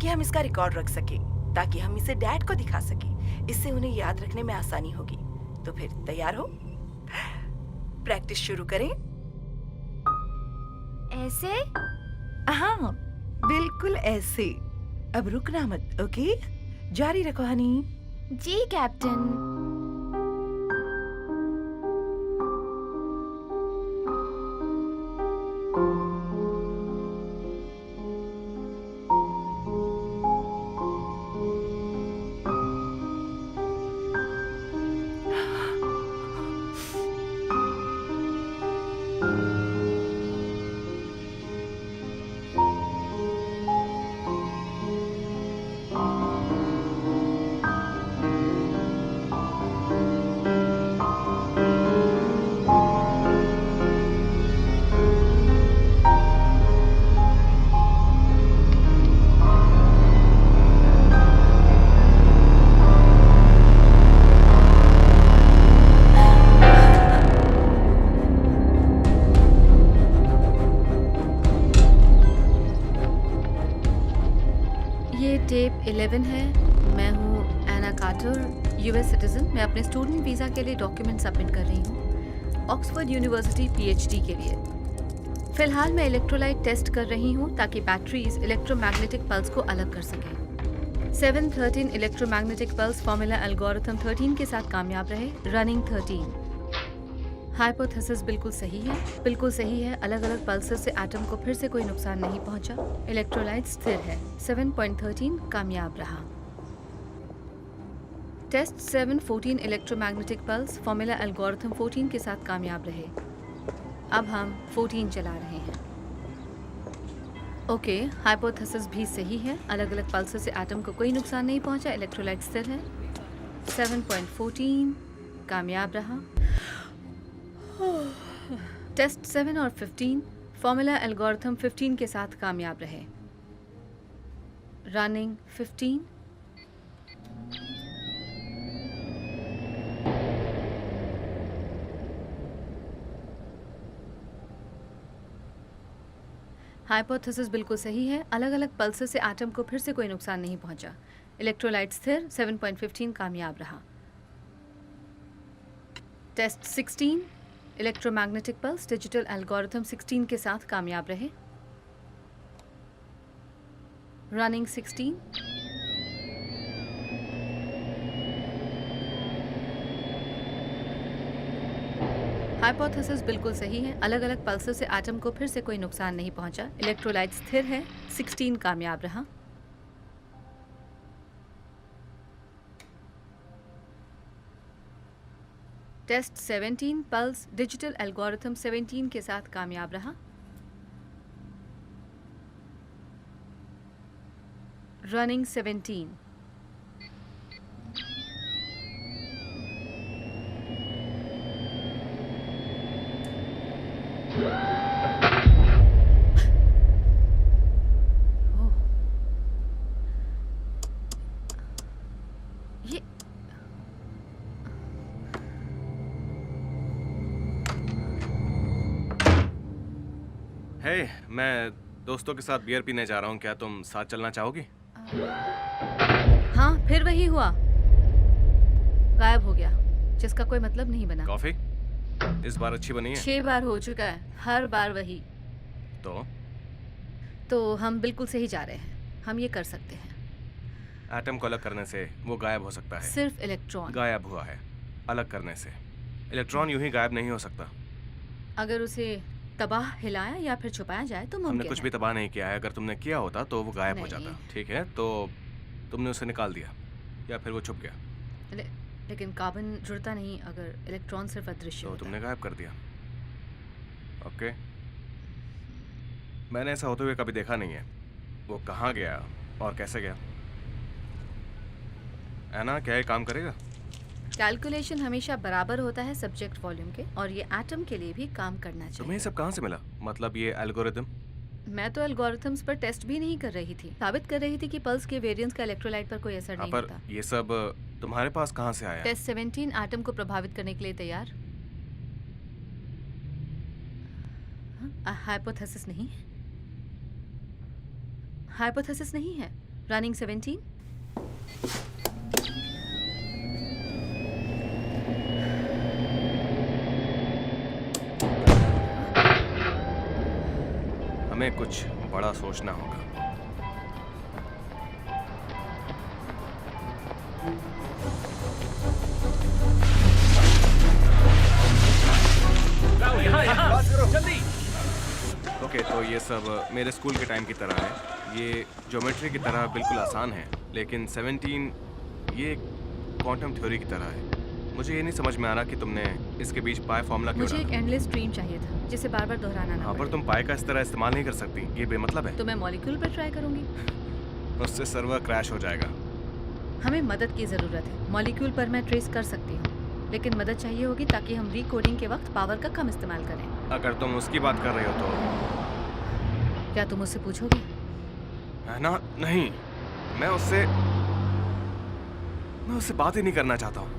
ताकि हम इसका रिकॉर्ड रख सके, ताकि हम इसे डैड को दिखा सके। इससे उन्हें याद रखने में आसानी होगी। तो फिर तैयार हो? प्रैक्टिस शुरू करें? ऐसे? हाँ, बिल्कुल ऐसे। अब रुकना मत, ओके? जारी रखो हनी। जी कैप्टन। ये टेप 11 है। मैं हूँ एना कार्टर, यूएस सिटीजन। मैं अपने स्टूडेंट वीज़ा के लिए डॉक्यूमेंट सबमिट कर रही हूँ ऑक्सफोर्ड यूनिवर्सिटी पीएचडी के लिए। फिलहाल मैं इलेक्ट्रोलाइट टेस्ट कर रही हूँ ताकि बैटरीज इलेक्ट्रोमैग्नेटिक पल्स को अलग कर सकें। 713 इलेक्ट्रोमैग्नेटिक पल्स फॉर्मूला एल्गोरिथम 13 के साथ कामयाब रहे। रनिंग 13। हाइपोथेसिस बिल्कुल सही है, बिल्कुल सही है। अलग अलग पल्सेस से एटम को फिर से कोई नुकसान नहीं पहुंचा। इलेक्ट्रोलाइट स्थिर है। 7.13 कामयाब रहा। Test 714 electromagnetic pulse formula algorithm 14 के साथ कामयाब रहे। अब हम 14 चला रहे हैं। ओके, हाइपोथेसिस भी सही है। अलग अलग पल्सेस से एटम को कोई नुकसान नहीं पहुंचा। इलेक्ट्रोलाइट स्थिर है। 7.14 कामयाब रहा। टेस्ट 7 और 15 फॉर्मूला एल्गोरिथम 15 के साथ कामयाब रहे। रनिंग 15। हाइपोथेसिस बिल्कुल सही है। अलग अलग पल्सेस से एटम को फिर से कोई नुकसान नहीं पहुंचा। इलेक्ट्रोलाइट स्थिर। 7.15 कामयाब रहा। Test 16 electromagnetic pulse digital algorithm 16 के साथ कामयाब रहे। रनिंग 16। हाइपोथेसिस बिल्कुल सही है। अलग अलग पल्सेस से एटम को फिर से कोई नुकसान नहीं पहुंचा। इलेक्ट्रोलाइट स्थिर है। 16 कामयाब रहा। टेस्ट 17 पल्स डिजिटल एल्गोरिथम 17 के साथ कामयाब रहा। रनिंग 17। ये हे, मैं दोस्तों के साथ बियर पीने जा रहा हूँ। क्या तुम साथ चलना चाहोगी? हाँ, फिर वही हुआ। गायब हो गया, जिसका कोई मतलब नहीं बना। कॉफी इस बार अच्छी बनी है। 6 बार हो चुका है, हर बार वही। तो हम बिल्कुल सही जा रहे हैं। हम ये कर सकते हैं। एटम को अलग करने से वो गायब हो सकता है। सिर्फ इलेक्ट्रॉन। गायब हुआ है अलग करने से। इलेक्ट्रॉन यूं ही गायब नहीं हो सकता। अगर उसे तबाह हिलाया या फिर छुपाया जाए तो हमने मुमकिन कुछ है। भी तबाह नहीं किया है। अगर तुमने किया होता तो वो गायब हो नहीं। जाता। ठीक है, तो तुमने उसे निकाल दिया या फिर वो छुप गया। लेकिन कार्बन जुड़ता नहीं अगर इलेक्ट्रॉन सिर्फ अदृश्य तो होता। तुमने गायब कर दिया। ओके, मैंने ऐसा होते हुए कभी देखा नहीं है। वो कहाँ गया और कैसे गया? एना, क्या ये काम करेगा? कैलकुलेशन हमेशा बराबर होता है सब्जेक्ट वॉल्यूम के, और ये एटम के लिए भी काम करना तुम्हें चाहिए। ये सब कहाँ से मिला? मतलब ये एल्गोरिदम? मैं तो एल्गोरिथम्स पर टेस्ट भी नहीं कर रही थी। साबित कर रही थी कि पल्स के वेरिएंस का इलेक्ट्रोलाइट पर कोई असर नहीं पर होता। ये सब तुम्हारे पास कहाँ से आया? टेस्ट 17 एटम को प्रभावित करने के लिए तैयार। हाइपोथेसिस नहीं है। हाइपोथेसिस नहीं है। रनिंग 17। हमें कुछ बड़ा सोचना होगा। जल्दी। ओके, तो ये सब मेरे स्कूल के टाइम की तरह है। ये ज्योमेट्री की तरह बिल्कुल आसान है, लेकिन 17 ये क्वांटम थ्योरी की तरह है। मुझे ये नहीं समझ में आ रहा कि तुमने इसके बीच पाई फॉर्मूला क्यों मुझे एक डाला। एंडलेस स्ट्रीम चाहिए था जिसे बार बार दोहराना ना हाँ, पर पड़े। तुम पाई का इस तरह इस्तेमाल नहीं कर सकती, ये बेमतलब है। तो मैं मॉलिक्यूल पर ट्राई करूंगी। उससे सर्वर क्रैश हो जाएगा। हमें मदद की ज़रूरत है। मॉलिक्यूल पर मैं ट्रेस कर सकती हूँ, लेकिन मदद चाहिए होगी ताकि हम रीकोडिंग के वक्त पावर का कम इस्तेमाल करें। अगर तुम उसकी बात कर रहे हो तो क्या तुम उससे पूछोगे? है ना? नहीं, मैं उससे बात ही नहीं करना चाहता हूँ।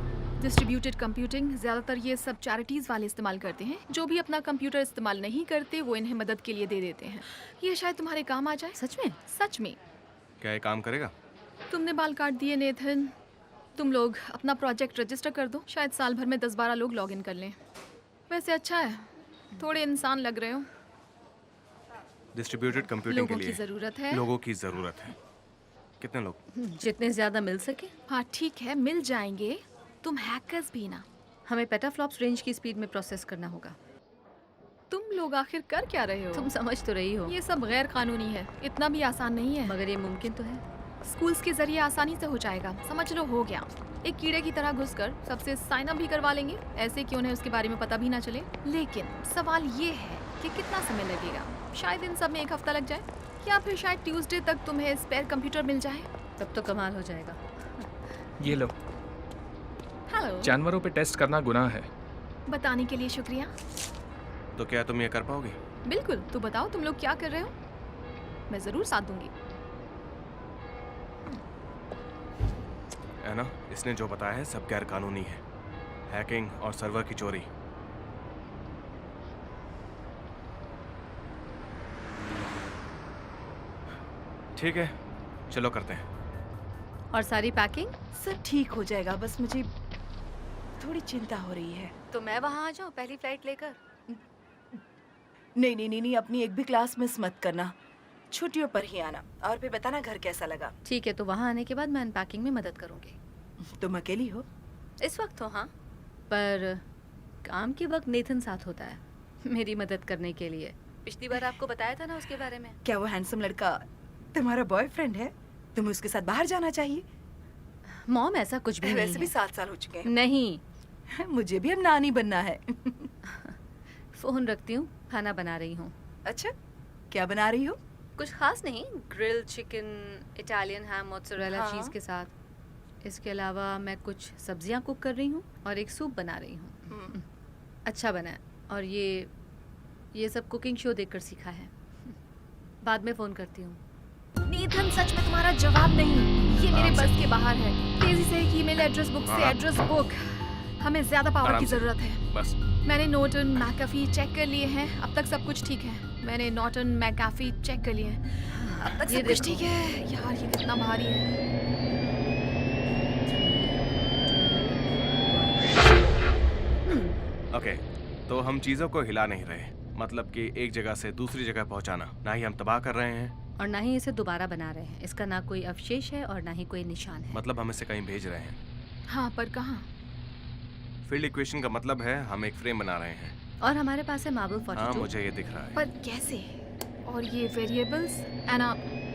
डिस्ट्रीब्यूटेड कंप्यूटिंग ज़्यादातर ये सब चैरिटीज़ वाले इस्तेमाल करते हैं। जो भी अपना कंप्यूटर इस्तेमाल नहीं करते वो इन्हें मदद के लिए दे देते हैं। ये शायद तुम्हारे काम आ जाए। सच में? सच में। क्या ये काम करेगा? तुमने बाल काट दिए नेथन। तुम लोग अपना प्रोजेक्ट रजिस्टर कर दो, शायद साल भर में 10-12 लोग लॉग इन कर लें। वैसे अच्छा है, थोड़े इंसान लग रहे हो। डिस्ट्रीब्यूटेड कंप्यूटिंग के लोगों की लिए ज़रूरत है। लोगों की ज़रूरत है। कितने लोग? जितने ज़्यादा मिल सके। हाँ ठीक है, मिल जाएंगे। तुम हैकर्स भी ना। हमें पेटाफ्लॉप्स रेंज की स्पीड में प्रोसेस करना होगा। तुम लोग आखिर कर क्या रहे हो? तुम समझ तो रही हो, ये सब गैर कानूनी है, इतना भी आसान नहीं है। मगर ये मुमकिन तो है। स्कूल्स के जरिए आसानी से हो जाएगा। समझ लो, हो गया। एक कीड़े की तरह घुसकर सबसे साइन अप भी करवा लेंगे, ऐसे कि उन्हें उसके बारे में पता भी ना चले। लेकिन सवाल ये है कि कितना समय लगेगा। शायद इन सब में 1 हफ्ता लग जाए, या फिर शायद ट्यूसडे तक तुम्हें स्पेयर कंप्यूटर मिल जाए। तब तो कमाल हो जाएगा। ये लो, हेलो। जानवरों पे टेस्ट करना गुनाह है। बताने के लिए शुक्रिया। तो क्या तुम ये कर पाओगे? बिल्कुल। तो बताओ तुम लोग क्या कर रहे हो, मैं ज़रूर साथ दूंगी। है ना? इसने जो बताया है सब गैर कानूनी है। हैकिंग और सर्वर की चोरी। ठीक है, चलो करते हैं। और सारी पैकिंग? सब ठीक हो जाएगा, बस मुझे थोड़ी चिंता हो रही है। तो मैं वहाँ आ जाऊँ पहली फ्लाइट लेकर? नहीं नहीं नहीं नहीं, अपनी एक भी क्लास मिस मत करना। छुट्टियों पर ही आना, और फिर बताना घर कैसा लगा। ठीक है, तो वहाँ आने के बाद मैं अनपैकिंग में मदद करूँगी। तुम अकेली हो? इस वक्त तो हाँ, पर काम के वक्त नेथन साथ होता है मेरी मदद करने के लिए। पिछली बार आपको बताया था ना उसके बारे में। क्या वो हैंडसम लड़का तुम्हारा बॉयफ्रेंड है? तुम्हें उसके साथ बाहर जाना चाहिए। मॉम, ऐसा कुछ भी नहीं वैसे भी है। 7 साल हो चुके हैं। नहीं। मुझे भी अब नानी बनना है। फोन रखती हूँ, खाना बना रही हूँ। अच्छा, क्या बना रही हो? कुछ खास नहीं, ग्रिल्ड चिकन, इटालियन हैम, मोज़रेला हाँ। चीज़ के साथ। इसके अलावा मैं कुछ सब्जियां कुक कर रही हूँ और एक सूप बना रही हूँ। अच्छा बना है, और ये सब कुकिंग शो देखकर सीखा है। बाद में फ़ोन करती हूँ। नेथन, सच में तुम्हारा जवाब नहीं, ये मेरे आराम से। बस के बाहर है। तेजी से एक ईमेल एड्रेस बुक से हाँ। Address book. हमें ज्यादा पावर आराम की से। जरूरत है। बस। मैंने नॉर्टन मैकाफी चेक कर लिए हैं, अब तक सब कुछ ठीक है। मैंने नॉर्टन मैकाफी चेक कर लिए हैं, अब तक ये सब कुछ देखो। ठीक है। यार ये कितना भारी है। ओके, तो हम चीज़ों को हिला नहीं रहे, मतलब कि एक जगह से दूसरी जगह पहुंचाना। ना ही हम तबाह कर रहे हैं, और ना ही इसे दोबारा बना रहे हैं। इसका ना कोई अवशेष है और ना ही कोई निशान है। मतलब हम इसे कहीं भेज रहे हैं। हाँ, पर कहाँ? फील्ड इक्वेशन का मतलब है हम एक फ्रेम बना रहे हैं। और हमारे पास है मार्बल 42। हाँ, मुझे ये दिख रहा है। पर कैसे? और ये वेरिएबल्स एना,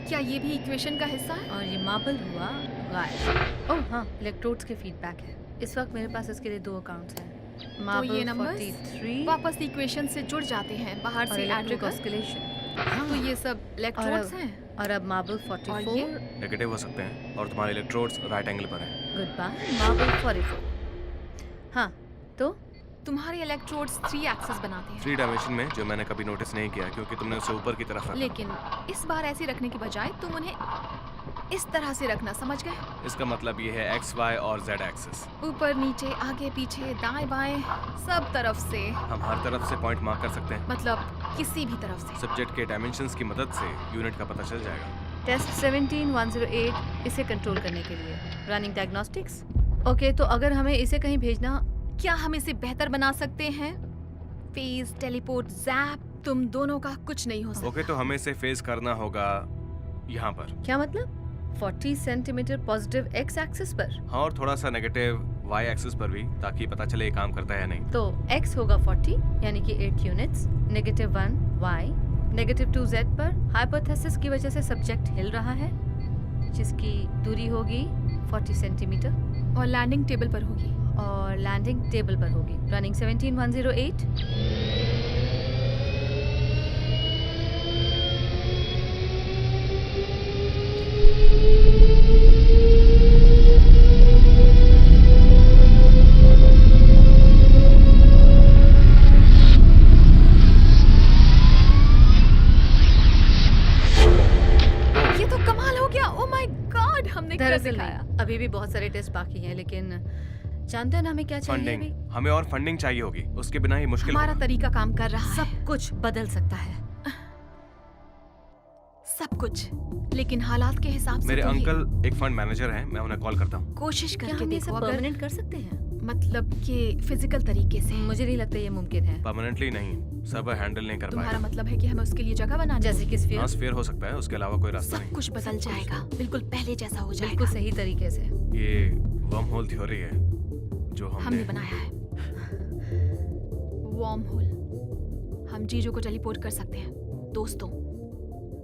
क्या ये भी इक्वेशन का हिस्सा है? और ये मार्बल हुआ गायब। ओह हाँ, इलेक्ट्रोड्स के फीडबैक है। इस वक्त मेरे पास इसके लिए 2 अकाउंट्स हैं। तो मार्बल ये नंबर्स 43 वापस इक्वेशन से जुड़ जाते हैं बाहर और से ऐड इलेक्ट्रिक कर। ऑस्किलेशन। तो ये सब इलेक्ट्रोड्स हैं। और अब मार्बल 44। और ये? नेगेटिव हो सकते हैं, और तुम्हारे इलेक्ट्रोड्स राइट एंगल पर हैं। Good bye marble 44। हाँ, तो तुम्हारे इलेक्ट्रोड्स 3 एक्सिस बनाते हैं। 3 डायमेंशन में, जो मैंने कभी नोटिस नहीं किया क्योंकि तुमने उसे ऊपर की तरफ रखा। लेकिन इस बार ऐसे रखने के बजाय तुम उन्हें इस तरह से रखना, समझ गए? इसका मतलब ये है एक्स, वाई और जेड एक्सिस। ऊपर नीचे, आगे पीछे, दाएं बाएं, सब तरफ से। हम हर तरफ से पॉइंट मार्क कर सकते हैं। मतलब किसी भी तरफ से। सब्जेक्ट के डायमेंशंस की मदद से यूनिट का पता चल जाएगा। टेस्ट 17108 इसे कंट्रोल करने के लिए। Running diagnostics. ओके, तो अगर हमें इसे कहीं भेजना, क्या हम इसे बेहतर बना सकते हैं? फेज, टेलीपोर्ट, जैप, तुम दोनों का कुछ नहीं हो सकता। ओके, तो हमें इसे फेस करना होगा यहाँ पर। क्या मतलब? 40 सेंटीमीटर पॉजिटिव एक्स एक्सिस पर। हाँ, और थोड़ा सा नेगेटिव वाई एक्सिस पर भी, ताकि पता चले ये काम करता है या नहीं। तो x होगा 40 यानी कि 8 यूनिट्स, -1 y, -2 z पर हाइपोथेसिस की वजह से सब्जेक्ट हिल रहा है, जिसकी दूरी होगी 40 सेंटीमीटर और लैंडिंग टेबल पर होगी। और लैंडिंग टेबल पर होगी। रनिंग 17108। ये तो कमाल हो गया। ओह माय गॉड, हमने कर दरअसल दिखाया। नहीं, अभी भी बहुत सारे टेस्ट बाकी हैं, लेकिन जानते हैं ना हमें क्या चाहिए फंडिंग, अभी? हमें और फंडिंग चाहिए होगी, उसके बिना ये मुश्किल हमारा होगा। तरीका काम कर रहा है। सब कुछ बदल सकता है। सब कुछ, लेकिन हालात के हिसाब से मेरे तो ये अंकल एक फंड मैनेजर हैं, मैं उन्हें कॉल करता हूँ। कोशिश क्या करके हम ये देखो, सब अगर परमानेंट कर सकते हैं? मतलब कि फिजिकल तरीके से। मुझे नहीं लगता ये मुमकिन है। परमानेंटली नहीं, सब हैंडल नहीं कर तुम्हारा पाएगा। मतलब है कि हमें उसके लिए जगह बनानी जैसे कि स्फीयर। हाँ, स्फीयर हो सकता है, उसके अलावा कोई रास्ता सब नहीं। कुछ बदल जाएगा, बिल्कुल पहले जैसा हो जाएगा। बिल्कुल सही तरीके से। ये वर्म होल थ्योरी है जो हमने बनाया है। Wormhole. हम चीजों को टेलीपोर्ट कर सकते हैं। दोस्तों,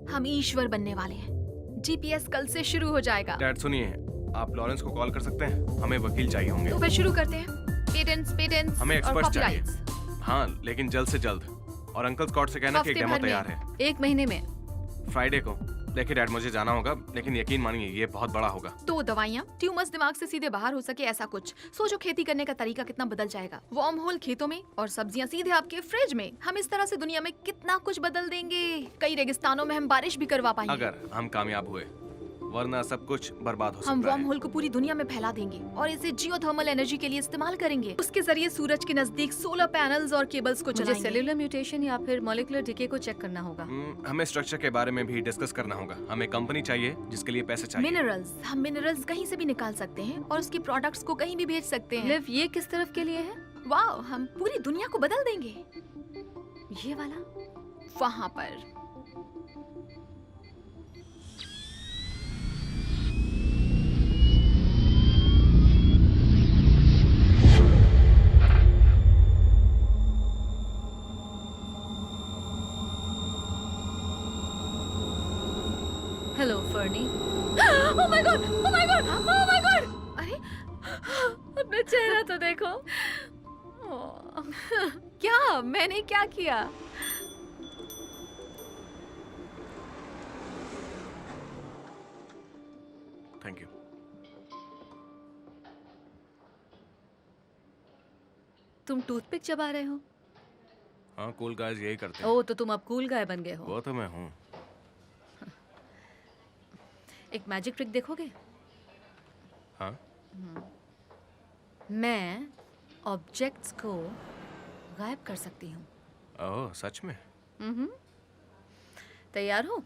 हम ईश्वर बनने वाले हैं। जीपीएस कल से शुरू हो जाएगा। डैड सुनिए, आप लॉरेंस को कॉल कर सकते हैं? हमें वकील चाहिए होंगे। तो फिर शुरू करते हैं। पेटेंट्स हमें और एक्सपर्ट चाहिए। कॉपीराइट्स। हाँ, लेकिन जल्द से जल्द। और अंकल स्कॉट से कहना कि एक हफ्ते डेमो भर में। तैयार है 1 महीने में। फ्राइडे को। देखिए डैड, मुझे जाना होगा, लेकिन यकीन मानिए ये बहुत बड़ा होगा। 2 दवाइयाँ, ट्यूमर्स दिमाग से सीधे बाहर हो सके, ऐसा कुछ। सोचो खेती करने का तरीका कितना बदल जाएगा। वार्म होल खेतों में और सब्जियां सीधे आपके फ्रिज में। हम इस तरह से दुनिया में कितना कुछ बदल देंगे। कई रेगिस्तानों में हम बारिश भी करवा पाएंगे। अगर हम कामयाब हुए, वरना सब कुछ बर्बाद हो हम सकता वार्म है। होल को पूरी दुनिया में फैला देंगे और इसे जियोथर्मल एनर्जी के लिए इस्तेमाल करेंगे। उसके जरिए सूरज के नजदीक सोलर पैनल्स और केबल्स को मुझे चलाएंगे। सेल्यूलर म्यूटेशन या फिर मॉलिक्यूलर डिके को चेक करना होगा। हमें स्ट्रक्चर के बारे में भी डिस्कस करना होगा। हमें कंपनी चाहिए जिसके लिए पैसे चाहिए। मिनरल्स, हम मिनरल्स कहीं से भी निकाल सकते हैं और उसके प्रोडक्ट्स को कहीं भी भेज सकते हैं। लिव, ये किस तरफ के लिए है? वाह, हम पूरी दुनिया को बदल देंगे। ये वाला? वहाँ पर hello फर्नी। Oh my God! Oh my God! Oh my God! अरे, अपना चेहरा तो देखो। क्या? मैंने क्या किया? Thank you. तुम टूथपिक चबा रहे हो? हाँ, कूल गाइस यही करते हैं। ओह, तो तुम अब कूल गाय बन गए हो। वो तो मैं हूँ। एक मैजिक ट्रिक देखोगे? हाँ, मैं ऑब्जेक्ट्स को गायब कर सकती हूँ। ओह सच में? तैयार हो?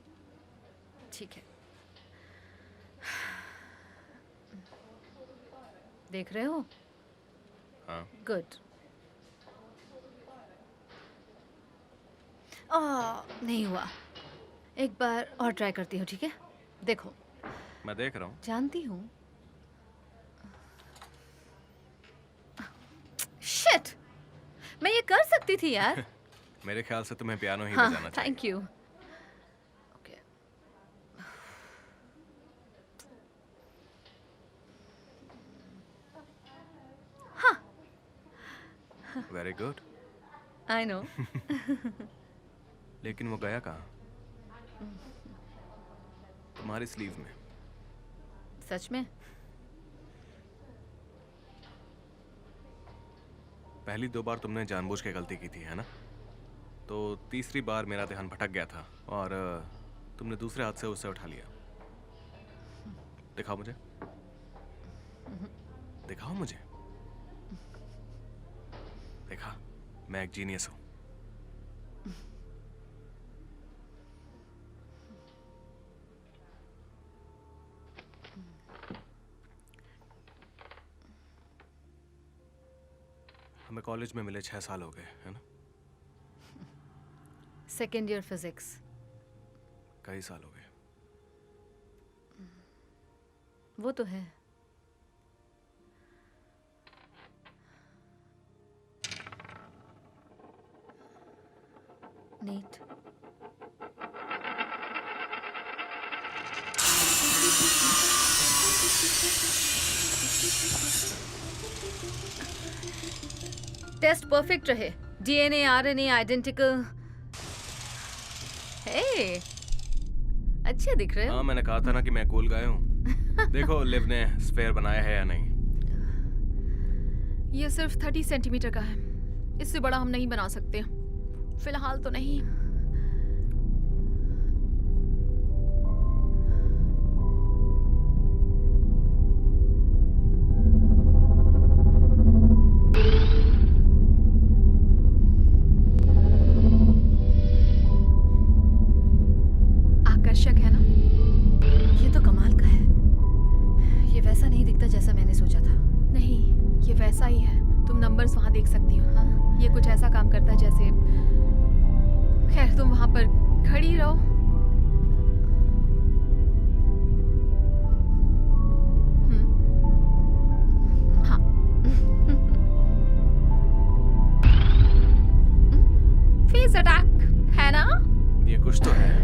ठीक है। देख रहे हो? हाँ। गुड। नहीं हुआ। एक बार और ट्राई करती हूँ, ठीक है? देखो, मैं देख रहा हूँ। जानती हूँ। शिट! मैं ये कर सकती थी यार। मेरे ख्याल से तुम्हें पियानो ही हाँ, बजाना चाहिए। Thank you. Okay. Very good. I know. लेकिन वो गया कहाँ? तुम्हारी स्लीव में। सच में? पहली 2 बार तुमने जानबूझ के गलती की थी, है ना? तो तीसरी बार मेरा ध्यान भटक गया था और तुमने दूसरे हाथ से उसे उठा लिया। दिखाओ मुझे। दिखाओ मुझे। देखा, मैं एक जीनियस हूं। हमें कॉलेज में मिले 6 साल हो गए, है ना? Second year physics. कई साल हो गए। वो तो है। नीट। टेस्ट परफेक्ट रहे। DNA RNA identical. हे, अच्छे दिख रहे हो। हाँ, मैंने कहा था ना कि मैं कूल गाय हूँ। देखो लिव ने स्फेयर बनाया है या नहीं। ये सिर्फ 30 सेंटीमीटर का है, इससे बड़ा हम नहीं बना सकते फिलहाल तो नहीं। आकर्षक है ना? ये तो कमाल का है। ये वैसा नहीं दिखता जैसा मैंने सोचा था। नहीं, ये वैसा ही है। तुम नंबर्स वहां देख सकती हो। हाँ, ये कुछ ऐसा काम करता है जैसे। खैर, तुम वहां पर खड़ी रहो। हाँ। फेस अटैक है ना? ये कुछ तो है।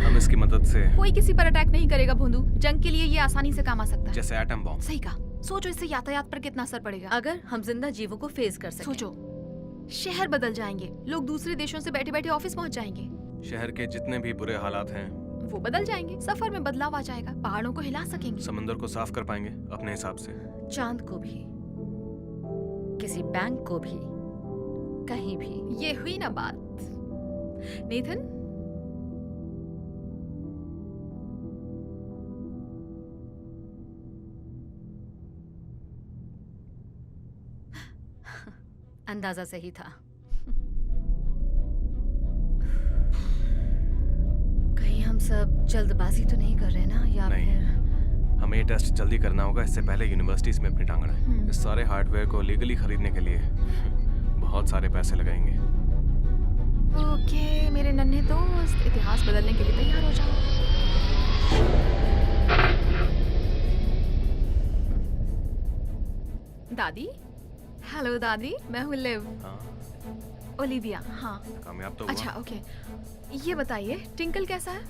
हम इसकी मदद से, कोई किसी पर अटैक नहीं करेगा भोंदू। जंग के लिए ये आसानी से काम आ सकता है। जैसे एटम बॉम्ब। सही कहा। सोचो इससे यातायात पर कितना असर पड़ेगा। अगर हम जिंदा जीवों को फेस कर सकें। सोचो, शहर बदल जाएंगे। लोग दूसरे देशों से बैठे बैठे ऑफिस पहुंच जाएंगे। शहर के जितने भी बुरे हालात हैं वो बदल जाएंगे। सफर में बदलाव आ जाएगा। पहाड़ों को हिला सकेंगे। समंदर को साफ कर पाएंगे अपने हिसाब से। चांद को भी, किसी बैंक को भी, कहीं भी। ये हुई ना बात। नेथन, अंदाजा सही था। कहीं हम सब जल्दबाजी तो नहीं कर रहे ना, या नहीं। फिर हमें ये टेस्ट जल्दी करना होगा, इससे पहले यूनिवर्सिटीज में अपनी टांग अड़ाएं। इस सारे हार्डवेयर को लीगली खरीदने के लिए बहुत सारे पैसे लगाएंगे। ओके मेरे नन्हे दोस्त, इतिहास बदलने के लिए तैयार हो जाओ। दादी, हेलो दादी, मैं हूँ लिव। हाँ, ओलिविया। हाँ, कामयाब तो हुआ। अच्छा ओके। ये बताइए टिंकल कैसा है?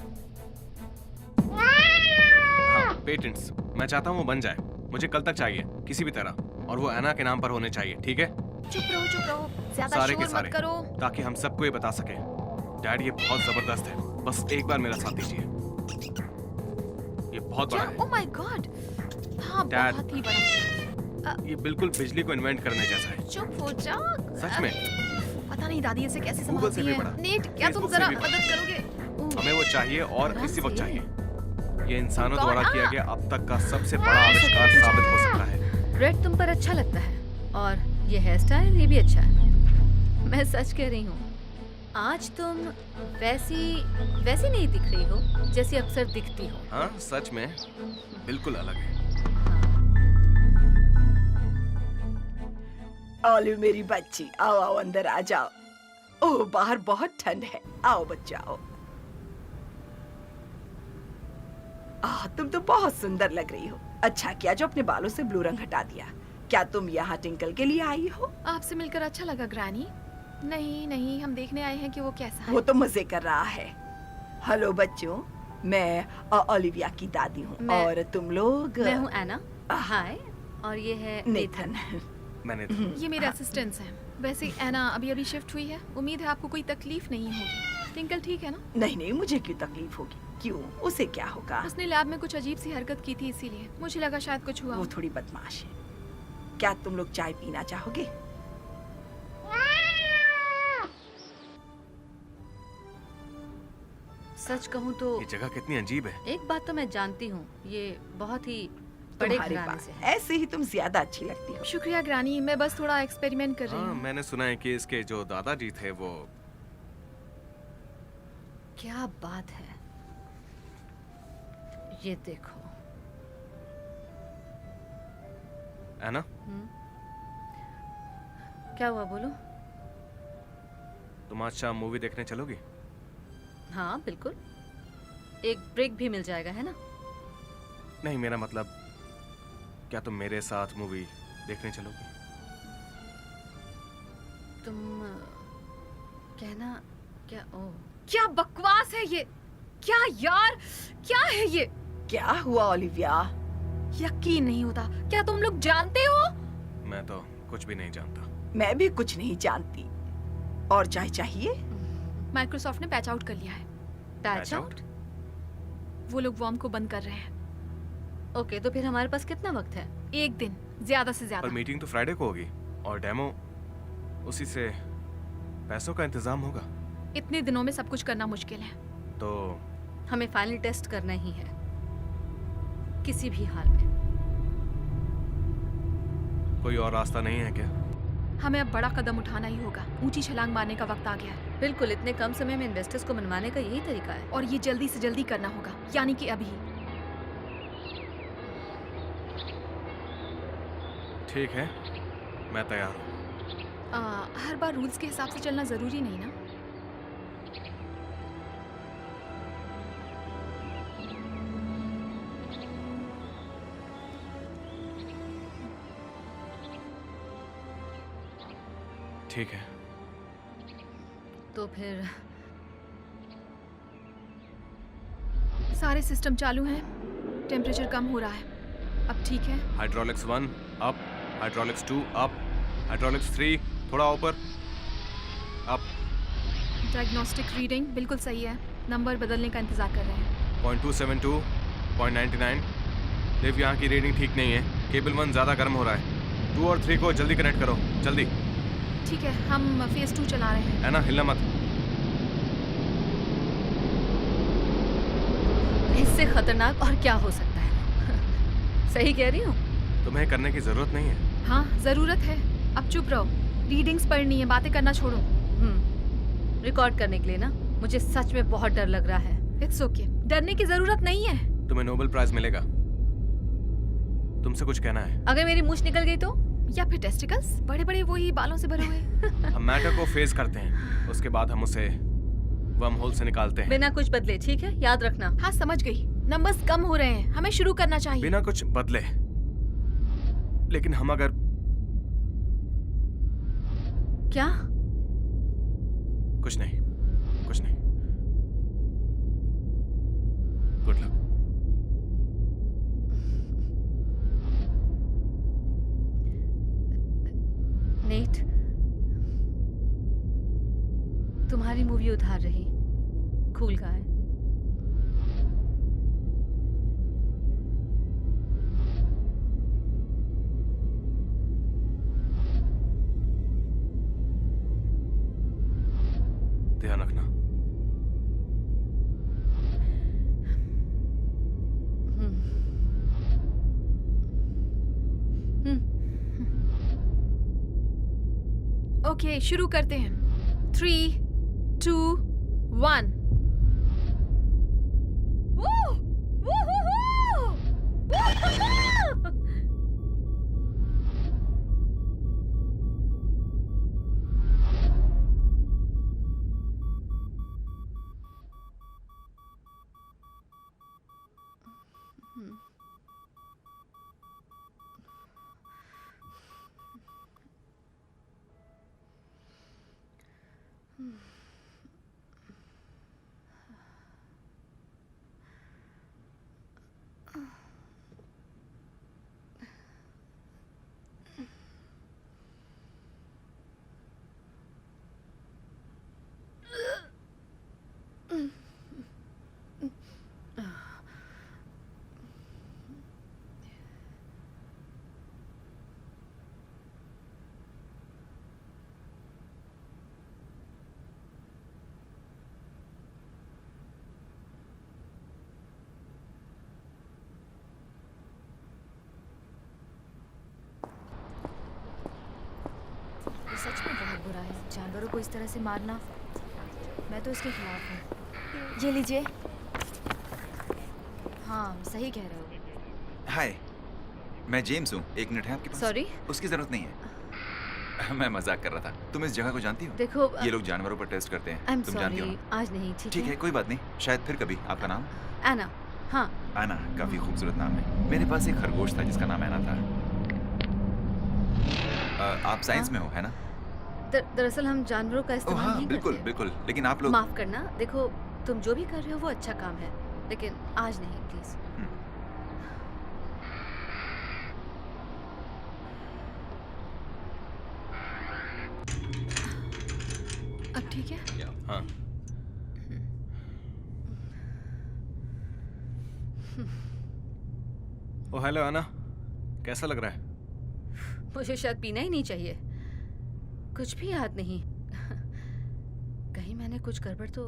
हाँ, पेटेंट्स मैं चाहता हूँ वो बन जाए। मुझे कल तक चाहिए किसी भी तरह, और वो एना के नाम पर होने चाहिए, ठीक है? चुप रहो, ज्यादा सारे के शोर सारे, मत करो। ताकि हम सबको ये बता सके डैड ये बहुत जबरदस्त है। बस एक बार मेरा साथ दीजिए। ये बहुत बड़ा क्या? है। Oh my God. हाँ, Dad। बहुत ही बड़ा। ये बिल्कुल बिजली को इन्वेंट करने जैसा है। चुप हो जा। सच में। पता नहीं दादी इसे कैसे Google से संभालती भी है। बड़ा। नेट, क्या तुम Facebook से जरा भी बड़ा। मदद करोगे? हमें वो चाहिए और आराम इसी वक्त से। चाहिए। ये इंसानों कौन? द्वारा किया आ! गया अब तक का सबसे बड़ा आविष्कार साबित हो सकता है। रेड तुम पर अच्छा लगता है, और ये हेयर स्टाइल ये भी अच्छा है। मैं सच कह रही हूँ, आज तुम वैसी नहीं दिख रही हो जैसी अक्सर दिखती हो। हाँ, सच में बिल्कुल अलग है। ओली मेरी बच्ची, आओ आओ अंदर आ जाओ। ओह, बाहर बहुत ठंड है। आओ बच्चा आओ। तुम तो बहुत सुंदर लग रही हो। अच्छा किया जो अपने बालों से ब्लू रंग हटा दिया। क्या तुम यहाँ टिंकल के लिए आई हो? आपसे मिलकर अच्छा लगा ग्रैनी। नहीं, हम देखने आए हैं कि वो कैसा है। वो तो मजे कर रहा है। हेलो बच्चों, मैं ओलिविया की दादी हूँ। मैं- और तुम लोग? मैं हूँ एना। हाय। और ये है नेथन। मैंने ये मेरे असिस्टेंट्स हैं। वैसे एना अभी शिफ्ट हुई है। उम्मीद है आपको कोई तकलीफ नहीं होगी। टिंकल ठीक है ना? नहीं नहीं, मुझे क्यों तकलीफ होगी? क्यों, उसे क्या होगा? उसने लैब में कुछ अजीब सी हरकत की थी, इसीलिए मुझे लगा शायद कुछ हुआ वो हो। थोड़ी बदमाश है। क्या तुम लोग चाय पीना चाहोगे? सच कहूँ तो ये जगह कितनी अजीब है। एक बात तो मैं जानती हूँ, ये बहुत ही बड़े तुम्हारे घराने पास से है। ऐसे ही तुम ज्यादा अच्छी लगती हो। शुक्रिया ग्रानी, मैं बस थोड़ा एक्सपेरिमेंट कर रही हाँ, हूँ। मैंने सुना है कि इसके जो दादाजी थे वो। क्या बात है, ये देखो। है ना? क्या हुआ बोलो? तुम आज शाम मूवी देखने चलोगी? हाँ बिल्कुल, एक ब्रेक भी मिल जाएगा, है ना? नहीं, मेरा मतलब क्या तुम मेरे साथ मूवी देखने चलोगी? तुम कहना क्या? ओ क्या बकवास है ये? क्या यार, क्या है ये? क्या हुआ ओलिविया? यकीन नहीं होता, क्या तुम लोग जानते हो? मैं तो कुछ भी नहीं जानता। मैं भी कुछ नहीं जानती। और चाय चाहिए? माइक्रोसॉफ्ट ने पैच आउट कर लिया है। Patch out? वो लोग वॉर्म को बंद कर रहे हैं। ओके, तो फिर हमारे पास कितना वक्त है? एक दिन, ज्यादा से पर ज्यादा। मीटिंग तो फ्राइडे को होगी और डेमो उसी से पैसों का इंतजाम होगा। इतने दिनों में सब कुछ करना मुश्किल है। तो हमें फाइनल टेस्ट करना ही है, किसी भी हाल में। कोई और रास्ता नहीं है क्या? हमें अब बड़ा कदम उठाना ही होगा। ऊंची छलांग मारने का वक्त आ गया है बिल्कुल, इतने कम समय में इन्वेस्टर्स को मनवाने का यही तरीका है। और ये जल्दी से जल्दी करना होगा, यानी कि अभी। ठीक है, मैं तैयार हूँ। हर बार रूल्स के हिसाब से चलना जरूरी नहीं ना। ठीक है। तो फिर सारे सिस्टम चालू हैं, टेम्परेचर कम हो रहा है, अब ठीक है। Hydraulics 1 up, hydraulics 2 up, hydraulics 3 थोड़ा ऊपर, अप। डायग्नोस्टिक रीडिंग बिल्कुल सही है, नंबर बदलने का इंतजार कर रहे हैं। 0.272, 0.99। लिव, यहाँ की रीडिंग ठीक नहीं है। केबल 1 ज़्यादा गर्म हो रहा है। 2 और 3 को जल्दी कनेक्ट करो, जल्दी। ठीक है, हम फेज 2 चला रहे हैं। है ना, हिलना मत। इससे खतरनाक और क्या हो सकता है? सही कह रही हूँ? तुम्हें करने की जरूरत नहीं है। हाँ जरूरत है, अब चुप रहो। रीडिंग्स पढ़नी है, बातें करना छोड़ो। रिकॉर्ड करने के लिए ना, मुझे सच में बहुत डर लग रहा है। इट्स ओके, डरने की जरूरत नहीं है। तुम्हें नोबेल प्राइज मिलेगा। तुमसे कुछ कहना है? अगर मेरी मूंछ निकल गई तो? या फिर टेस्टिकल्स, बड़े बड़े वही बालों से भरे हुए। हम मैटर को फेस करते हैं, उसके बाद हम उसे वर्म होल से निकालते हैं। बिना कुछ बदले, ठीक है? याद रखना। हाँ समझ गई, नंबर्स कम हो रहे हैं, हमें शुरू करना चाहिए। बिना कुछ बदले। लेकिन हम अगर क्या? कुछ नहीं, कुछ नहीं। Good luck. नेट, तुम्हारी मूवी उधार रही। Cool guy. ध्यान रखना। ओके, शुरू करते हैं। 3, 2, 1। सच में बहुत बुरा है जानवरों को इस तरह से मारना। मैं तो इसके खिलाफ हूँ। ये लीजिए। हाँ सही कह रहे हो। हाय, मैं जेम्स हूँ। एक मिनट है आपके पास? सॉरी? उसकी ज़रूरत नहीं है। मैं मजाक कर रहा था। तुम इस जगह को जानती हो? देखो ये लोग जानवरों पर टेस्ट करते हैं। आई एम तुम जानती हो सॉरी, ना? आज नहीं। ठीक है, कोई बात नहीं, शायद फिर कभी। आपका नाम? एना। हाँ, आना, काफी खूबसूरत नाम है। मेरे पास एक खरगोश था जिसका नाम ऐना था। आप साइंस में हो, है ना? दरअसल हम जानवरों का इस्तेमाल हाँ, नहीं बिल्कुल करते। बिल्कुल, लेकिन आप लोग माफ करना, देखो तुम जो भी कर रहे हो वो अच्छा काम है, लेकिन आज नहीं प्लीज। अब ठीक है? हाँ। ओ हेलो आना, कैसा लग रहा है? मुझे शायद पीना ही नहीं चाहिए, कुछ भी याद नहीं। कहीं मैंने कुछ गड़बड़ तो।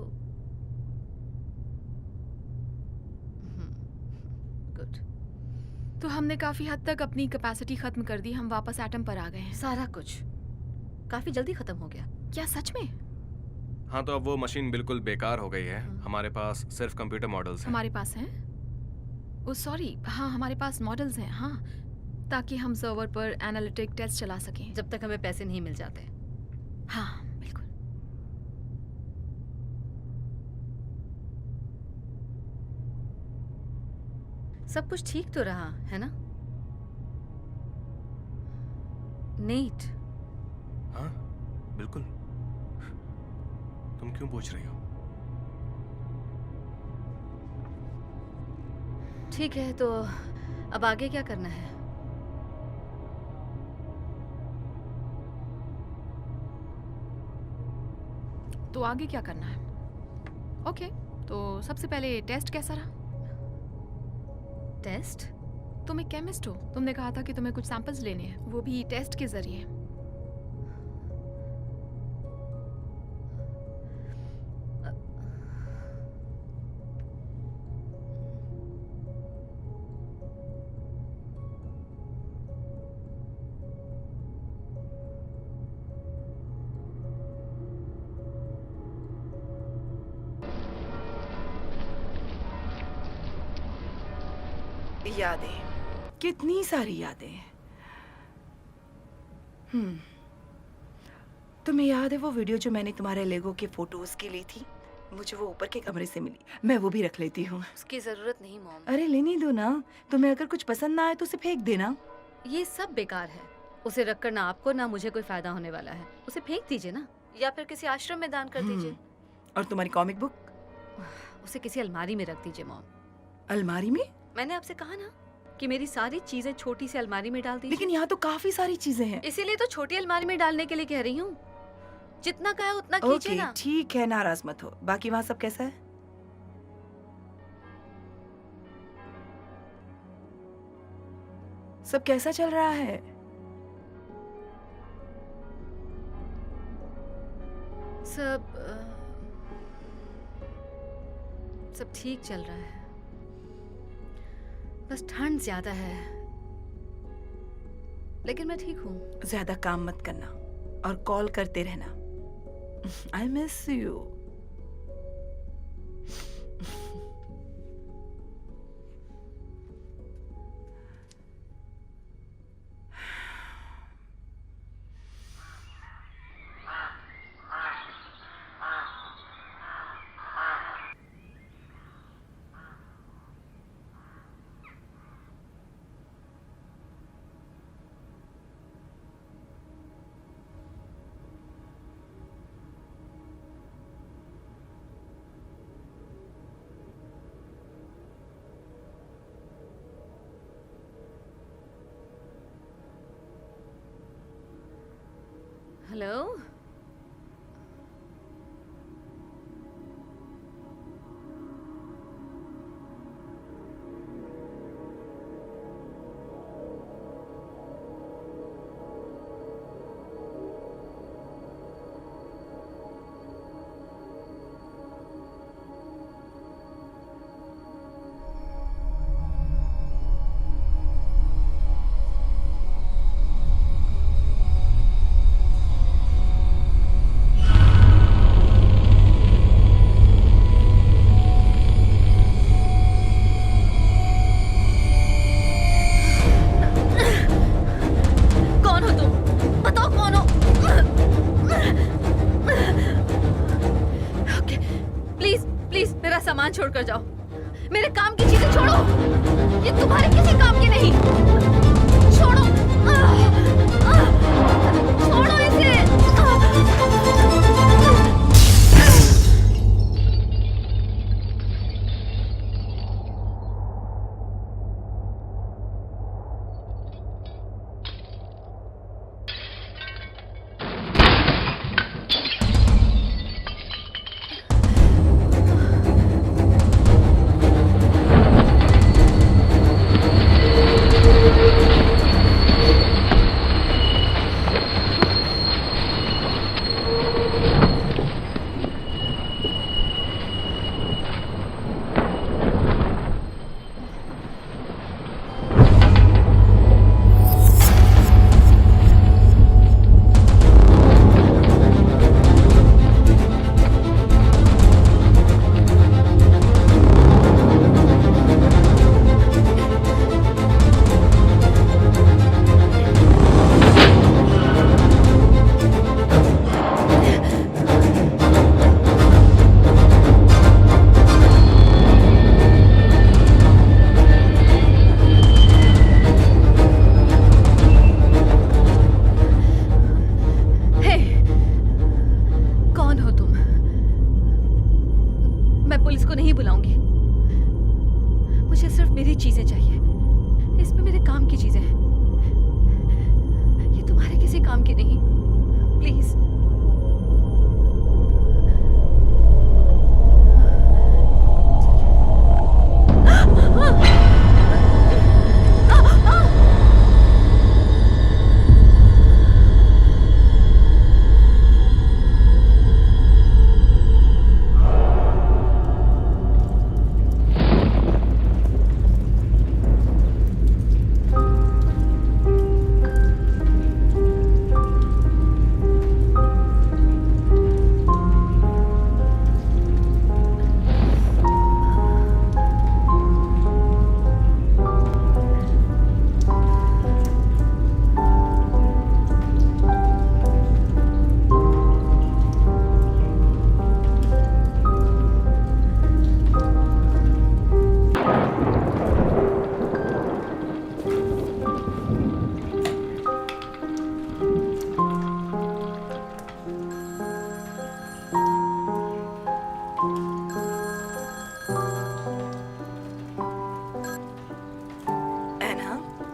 गुड। तो हमने काफी हद तक अपनी कैपेसिटी खत्म कर दी, हम वापस एटम पर आ गए हैं। सारा कुछ काफी जल्दी खत्म हो गया। क्या सच में? हाँ, तो अब वो मशीन बिल्कुल बेकार हो गई है। हमारे पास सिर्फ कंप्यूटर मॉडल्स हैं। हमारे पास हैं? ओ सॉरी, हाँ हमारे पास मॉडल्स हैं, हाँ, ताकि हम सर्वर पर एनालिटिक टेस्ट चला सकें। जब तक हमें पैसे नहीं मिल जाते। हाँ बिल्कुल। सब कुछ ठीक तो रहा है ना? नेट। हाँ बिल्कुल। तुम क्यों पूछ रही हो? ठीक है, तो अब आगे क्या करना है? तो आगे क्या करना है? ओके, तो सबसे पहले टेस्ट कैसा रहा? टेस्ट? तुम एक केमिस्ट हो, तुमने कहा था कि तुम्हें कुछ सैंपल्स लेने हैं, वो भी टेस्ट के जरिए। यादें, कितनी सारी यादें। तुम्हें याद है वो वीडियो जो मैंने तुम्हारे लेगो के फोटोज की ली थी? मुझे वो ऊपर के कमरे से मिली, मैं वो भी रख लेती हूँ। उसकी जरूरत नहीं मॉम। अरे लेने दो ना, तुम्हें अगर कुछ पसंद ना आए तो उसे फेंक देना। ये सब बेकार है, उसे रखकर ना आपको ना मुझे कोई फायदा होने वाला है। उसे फेंक दीजिए ना, या फिर किसी आश्रम में दान कर दीजिए। और तुम्हारी कॉमिक बुक? उसे किसी अलमारी में रख दीजिए मॉम। अलमारी में? मैंने आपसे कहा ना कि मेरी सारी चीजें छोटी सी अलमारी में डाल दीजिए। लेकिन यहाँ तो काफी सारी चीजें हैं। इसीलिए तो छोटी अलमारी में डालने के लिए कह रही हूँ। जितना कहा है उतना कीजिए ओके, ना। ठीक है, नाराज मत हो। बाकी वहाँ सब कैसा है? सब कैसा चल रहा है? सब ठीक चल रहा है, बस ठंड ज्यादा है, लेकिन मैं ठीक हूँ। ज्यादा काम मत करना और कॉल करते रहना। I miss you. हेलो, छोड़कर जाओ। मेरे काम की चीजें छोड़ो, ये तुम्हारे किसी काम की नहीं। छोड़ो, छोड़ो इसे।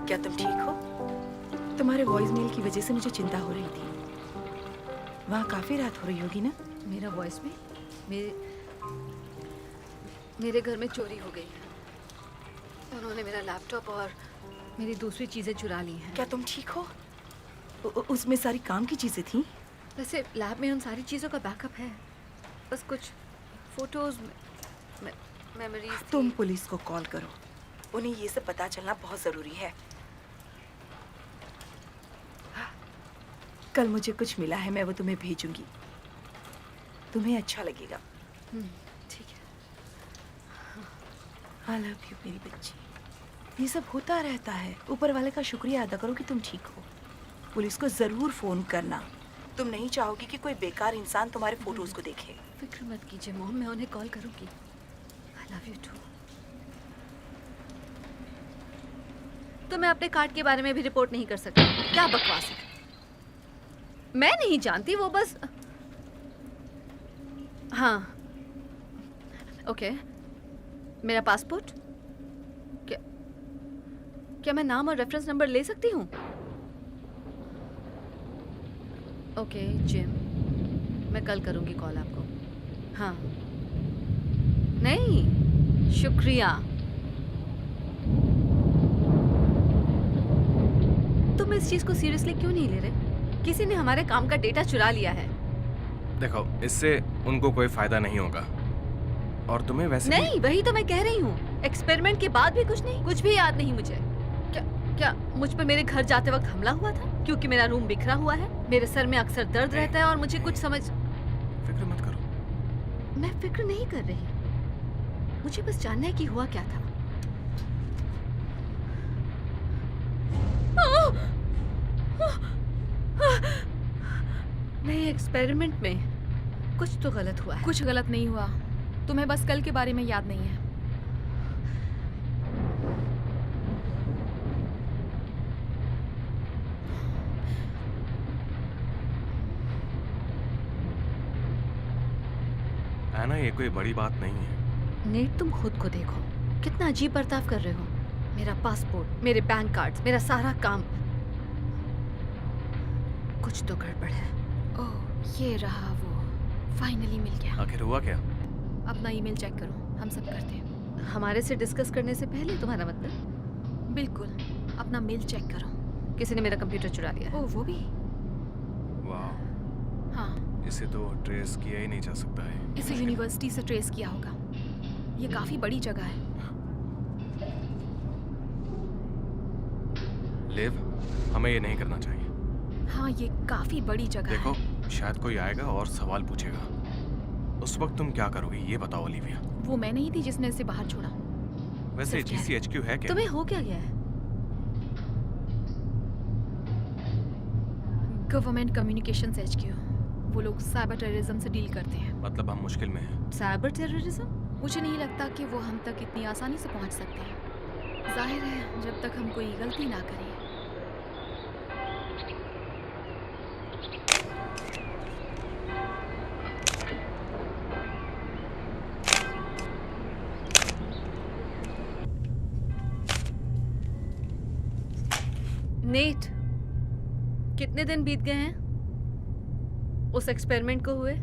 क्या तुम ठीक हो? तुम्हारे वॉइस मेल की वजह से मुझे चिंता हो रही थी। वहाँ काफी रात हो रही होगी ना? मेरा वॉइस में मेरे घर में चोरी हो गई है। उन्होंने मेरा लैपटॉप और मेरी दूसरी चीजें चुरा ली हैं। क्या तुम ठीक हो? उसमें सारी काम की चीजें थी? वैसे लैब में उन सारी चीजों का बैकअप है, बस कुछ फोटोज, मेमोरीज। तुम पुलिस को कॉल करो, उन्हें ये सब पता चलना बहुत जरूरी है। कल मुझे कुछ मिला है, मैं वो तुम्हें भेजूंगी, तुम्हें अच्छा लगेगा। ठीक है। आई लव यू मेरी बच्ची। ये सब होता रहता है, ऊपर वाले का शुक्रिया अदा करो कि तुम ठीक हो। पुलिस को जरूर फोन करना, तुम नहीं चाहोगी कि कोई बेकार इंसान तुम्हारे फोटोज को देखे। फिक्र मत कीजिए मॉम, मैं उन्हें कॉल करूंगी। I love you too. तो मैं अपने कार्ड के बारे में भी रिपोर्ट नहीं कर सकती? क्या बकवास है। मैं नहीं जानती, वो बस। हाँ ओके। मेरा पासपोर्ट, क्या मैं नाम और रेफरेंस नंबर ले सकती हूँ? ओके जिम, मैं कल करूँगी कॉल आपको। हाँ नहीं, शुक्रिया। तुम इस चीज़ को सीरियसली क्यों नहीं ले रहे? किसी ने हमारे काम का डेटा चुरा लिया है। देखो, इससे उनको कोई फायदा नहीं होगा, और तुम्हें वैसे नहीं, वही तो मैं कह रही हूँ। एक्सपेरिमेंट के बाद भी कुछ नहीं, कुछ भी याद नहीं मुझे। क्या मुझ पर मेरे घर जाते वक्त हमला हुआ था? क्योंकि मेरा रूम बिखरा हुआ है, मेरे सर में अक्सर दर्द रहता है और मुझे कुछ समझ। फिक्र मत करो। मैं फिक्र नहीं कर रही, मुझे बस जानना है कि हुआ क्या था। नहीं, एक्सपेरिमेंट में कुछ तो गलत हुआ है। कुछ गलत नहीं हुआ। तुम्हें बस कल के बारे में याद नहीं है। एना, ये कोई बड़ी बात नहीं है। नेट, तुम खुद को देखो, कितना अजीब बर्ताव कर रहे हो। मेरा पासपोर्ट, मेरे बैंक कार्ड्स, मेरा सारा काम, कुछ तो गड़बड़ है। ओह, ये रहा वो, फाइनली मिल गया। आखिर हुआ क्या? अपना ईमेल चेक करो, हम सब करते हैं। हमारे से डिस्कस करने से पहले, तुम्हारा मतलब? बिल्कुल, अपना मेल चेक करो। किसी ने मेरा कंप्यूटर चुरा लिया है। ओह, वो भी? वाह, हाँ, इसे तो ट्रेस किया ही नहीं जा सकता है। इसे यूनिवर्सिटी से ट्रेस किया होगा। ये काफी बड़ी जगह है। लिव, हमें ये नहीं करना चाहिए। हाँ, ये काफी बड़ी जगह देखो, है। शायद कोई आएगा और सवाल पूछेगा। उस वक्त तुम क्या करोगी, ये बताओ ओलिविया। वो मैं नहीं थी जिसने इसे बाहर छोड़ा। वैसे सिर्फ कह- GCHQ है क्या? तुम्हें हो क्या गया है? Government communications HQ। वो लोग साइबर टेररिज्म से डील करते हैं। मतलब हम मुश्किल में हैं। Cyber terrorism? मुझे नहीं लगता कि वो हम तक इतनी आसानी से पहुंच सकते हैं। जाहिर है, जब तक हम कोई गलती ना करें। नेट, कितने दिन बीत गए हैं उस एक्सपेरिमेंट को हुए?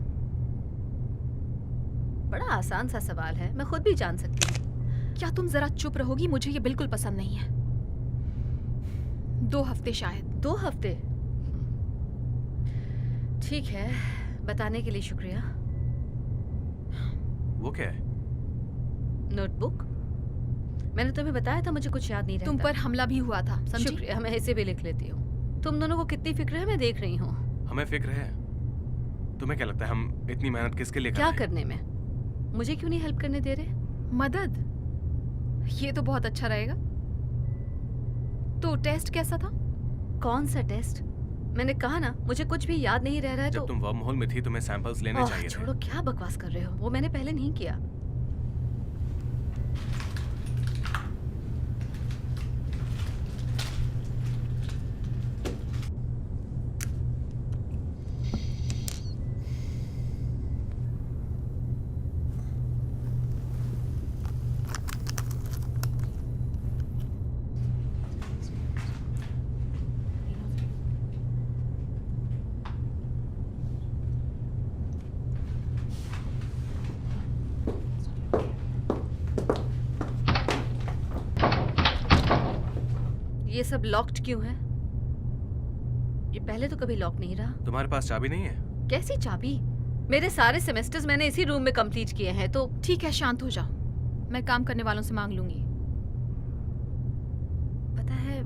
बड़ा आसान सा सवाल है, मैं खुद भी जान सकती हूँ। क्या तुम जरा चुप रहोगी? मुझे ये बिल्कुल पसंद नहीं है। 2 हफ्ते शायद। 2 हफ्ते? ठीक है, बताने के लिए शुक्रिया। वो क्या है? नोटबुक? मैंने तुम्हें बताया था मुझे कुछ याद नहीं रहता। तुम पर हमला भी हुआ था, समझी? शुक्रिया, मैं इसे भी लिख लेती हूँ। तुम दोनों को कितनी फिक्र है मैं देख रही हूँ। हमें फिक्र है। तुम्हें क्या लगता है हम इतनी मेहनत किसके लिए कर क्या रहे हैं? करने में? मुझे क्यों नहीं हेल्प करने दे रहे? मदद? ये तो बहुत अच्छा रहेगा। तो टेस्ट कैसा था? कौन सा टेस्ट? मैंने कहा ना, मुझे कुछ भी याद नहीं रह रहा है। जब तो तुम वर्म होल में थी तुम्हें सैंपल्स लेने ओह, चाहिए छोड़ो, थे। क्या बकवास कर रहे हो? वो मैंने पहले नहीं किया। ये सब लॉक्ड क्यों है? ये पहले तो कभी लॉक नहीं रहा। तुम्हारे पास चाबी नहीं है? कैसी चाबी? मेरे सारे सेमेस्टर्स मैंने इसी रूम में कंप्लीट किए हैं। तो ठीक है, शांत हो जाओ। मैं काम करने वालों से मांग लूंगी। पता है,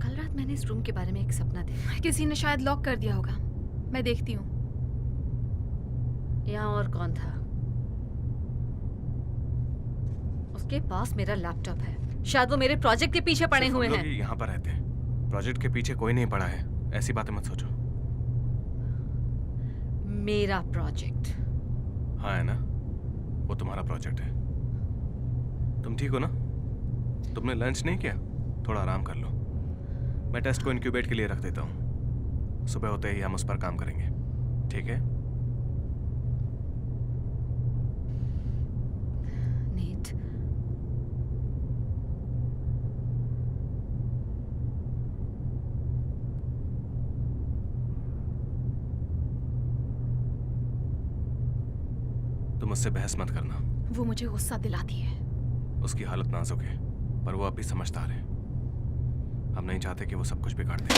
कल रात मैंने इस रूम के बारे में एक सपना देखा। किसी ने शायद लॉक कर दिया होगा। मैं देखती हूँ। यहाँ और कौन था? उसके पास मेरा लैपटॉप है। शायद वो मेरे प्रोजेक्ट के पीछे पड़े सिर्फ हुए हम लोग हैं। ही यहाँ पर रहते हैं। प्रोजेक्ट के पीछे कोई नहीं पड़ा है। ऐसी बातें मत सोचो। मेरा प्रोजेक्ट? हाँ है ना, वो तुम्हारा प्रोजेक्ट है। तुम ठीक हो ना? तुमने लंच नहीं किया? थोड़ा आराम कर लो। मैं टेस्ट को इंक्यूबेट के लिए रख देता हूँ। सुबह होते ही हम उस पर काम करेंगे, ठीक है? नीट, तुम उससे बहस मत करना। वो मुझे गुस्सा दिलाती है। उसकी हालत नाजुक है, पर वो अब भी समझदार है। हम नहीं चाहते कि वो सब कुछ बिगाड़ दे।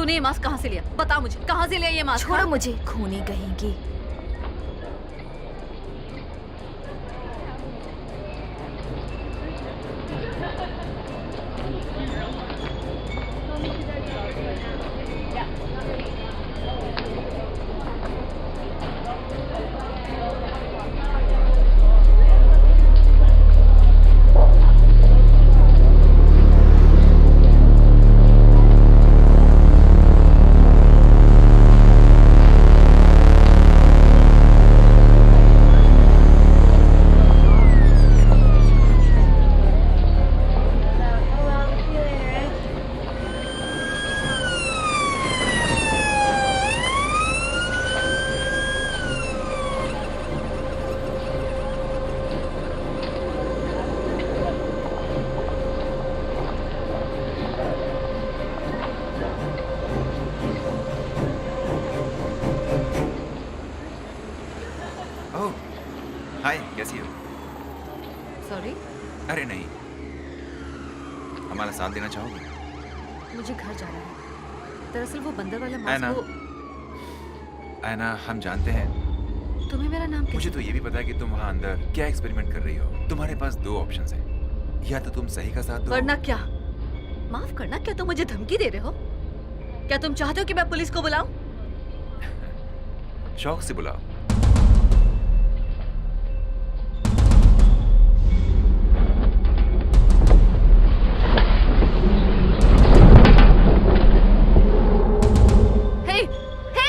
तूने ये मास्क कहाँ से लिया? बता मुझे, कहाँ से लिया ये मास्क? छोड़ो मुझे, खूनी कहेंगी। ओह, हाय, कैसी हो? सॉरी, अरे नहीं, हमारा साथ देना चाहोगे? मुझे घर जाना है। दरअसल वो बंदर वाला ऐना, मास्क वो ऐना, हम जानते हैं। तुम्हें मेरा नाम मुझे तो ये भी पता है कि तुम वहाँ अंदर क्या एक्सपेरिमेंट कर रही हो। तुम्हारे पास दो ऑप्शंस हैं, या तो तुम सही का साथ दो। वरना क्या? माफ करना, क्या तुम मुझे धमकी दे रहे हो? क्या तुम चाहते हो कि मैं पुलिस को बुलाऊं? शौक से बुलाओ। हे, हे!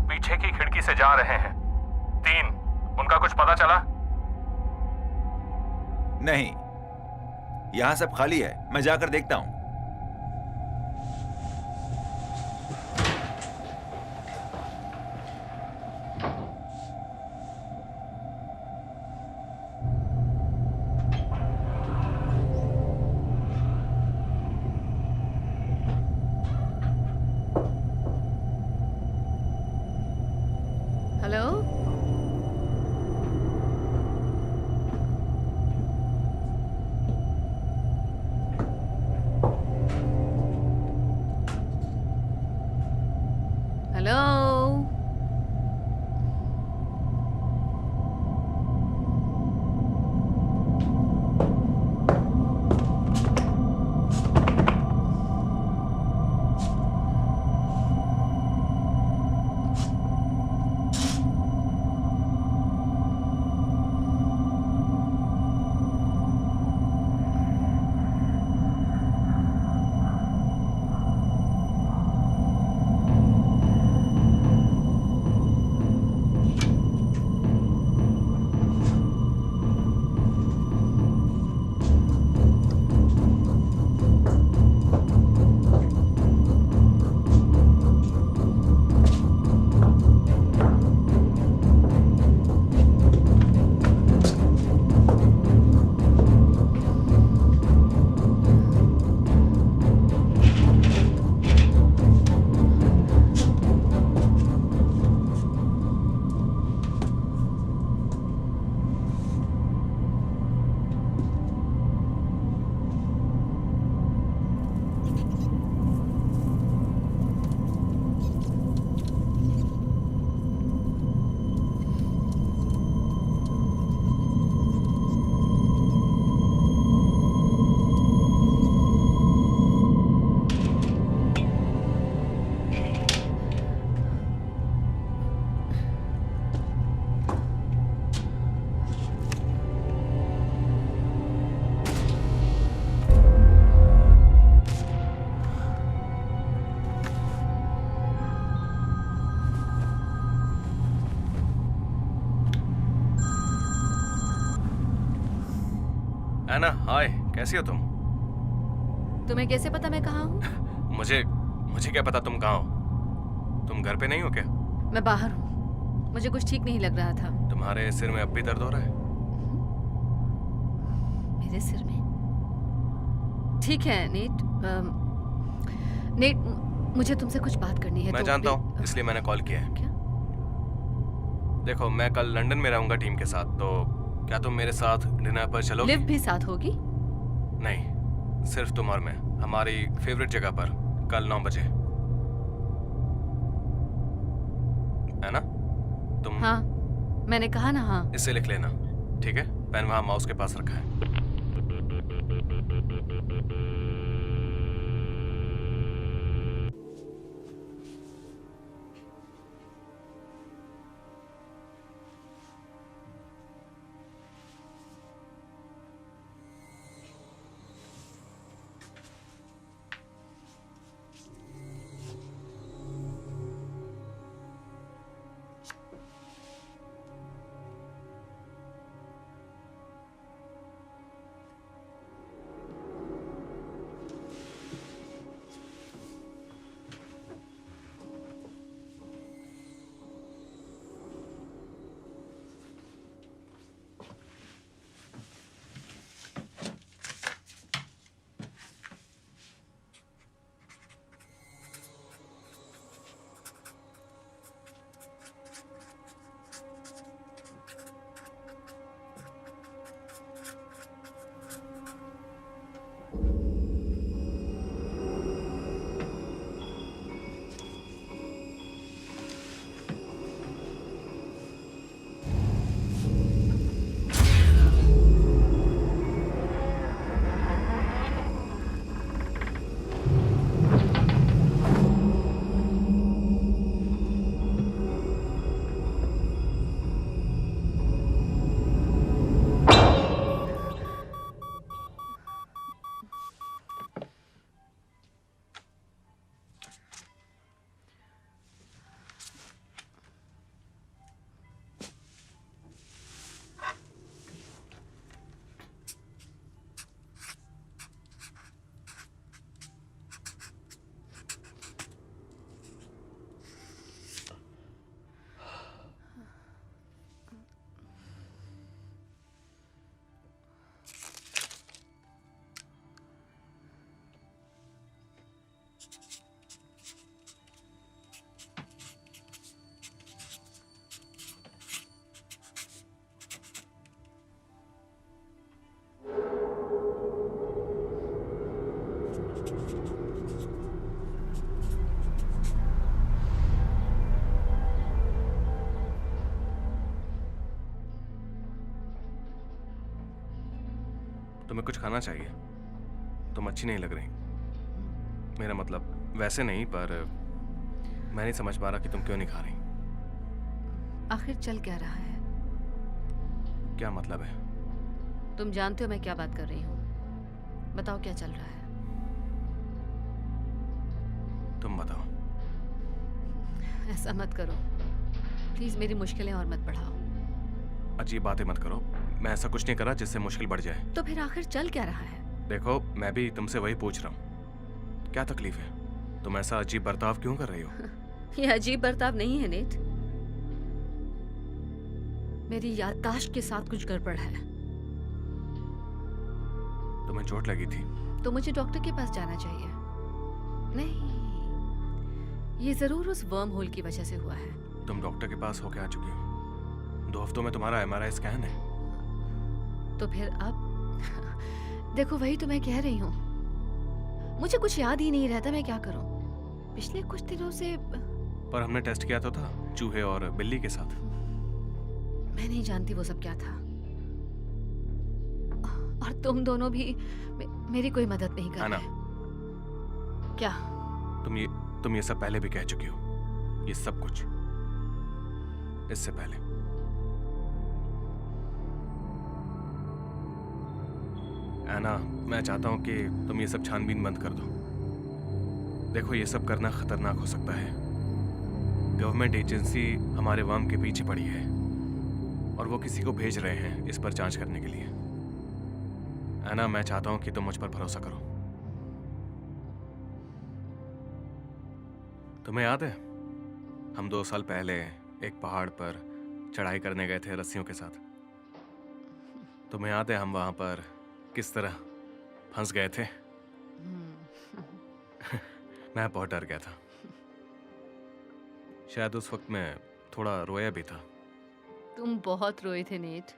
पीछे की खिड़की से जा रहे हैं। 3, उनका कुछ पता चला? नहीं, यहां सब खाली है, मैं जाकर देखता हूं। हेलो, कैसी हो तुम? तुम्हें कैसे पता मैं कहाँ हूँ? मुझे क्या पता तुम कहाँ हो? तुम घर पे नहीं हो क्या? मैं बाहर हूँ। मुझे कुछ ठीक नहीं लग रहा था। तुम्हारे सिर में अब भी दर्द हो रहा है? मेरे सिर में? ठीक है नेट। नेट, मुझे तुमसे कुछ बात करनी है। मैं तो जानता हूँ, इसलिए मैंने कॉल किया है। क्या? देखो, मैं कल लंदन में रहूंगा टीम के साथ, तो क्या तुम मेरे साथ डिनर पर चलोगी? लिव भी साथ होगी? नहीं, सिर्फ तुम और मैं, हमारी फेवरेट जगह पर, कल 9 बजे, है ना? तुम हाँ, मैंने कहा ना हाँ। इसे लिख लेना, ठीक है? पेन वहाँ माउस के पास रखा है। तुम्हें कुछ खाना चाहिए, तुम अच्छी नहीं लग रही। मेरा मतलब वैसे नहीं, पर मैं नहीं समझ पा रहा कि तुम क्यों नहीं खा रही। आखिर चल क्या रहा है? क्या मतलब है? तुम जानते हो मैं क्या बात कर रही हूँ। बताओ क्या चल रहा है? तुम बताओ। ऐसा मत करो प्लीज, मेरी मुश्किलें और मत बढ़ाओ। अजीब बातें मत करो, मैं ऐसा कुछ नहीं करा जिससे मुश्किल बढ़ जाए। तो फिर आखिर चल क्या रहा है? देखो, मैं भी तुमसे वही पूछ रहा हूँ, क्या तकलीफ है? तुम ऐसा अजीब बर्ताव क्यों कर रही हो? ये अजीब बर्ताव नहीं है नेट, मेरी याददाश्त के साथ कुछ गड़बड़ है। तुम्हें चोट लगी थी? तो मुझे डॉक्टर के पास जाना चाहिए। नहीं, ये जरूर उस वर्म होल की वजह से हुआ है। तुम डॉक्टर के पास होके आ चुकी हो। 2 हफ्तों में तुम्हारा MRI स्कैन है। तो फिर अब देखो, वही तो मैं कह रही हूँ, मुझे कुछ याद ही नहीं रहता, मैं क्या करूँ? पिछले कुछ दिनों से। पर हमने टेस्ट किया तो था, चूहे और बिल्ली के साथ। मैं नहीं जानती वो सब क्या था, और तुम दोनों भी मेरी कोई मदद नहीं कर आना। रहे। क्या? तुम ये सब पहले भी कह चुकी हो, ये सब कुछ इससे पहले। ऐना, मैं चाहता हूं कि तुम ये सब छानबीन बंद कर दो। देखो, ये सब करना खतरनाक हो सकता है। गवर्नमेंट एजेंसी हमारे वर्म के पीछे पड़ी है और वो किसी को भेज रहे हैं इस पर जांच करने के लिए। एना, मैं चाहता हूं कि तुम मुझ पर भरोसा करो। तुम्हें याद है हम 2 साल पहले एक पहाड़ पर चढ़ाई करने गए थे रस्सियों के साथ? तुम्हें याद है हम वहां पर किस तरह फंस गए थे? मैं बहुत डर गया था। शायद उस वक्त मैं थोड़ा रोया भी था। तुम बहुत रोए थे नेट।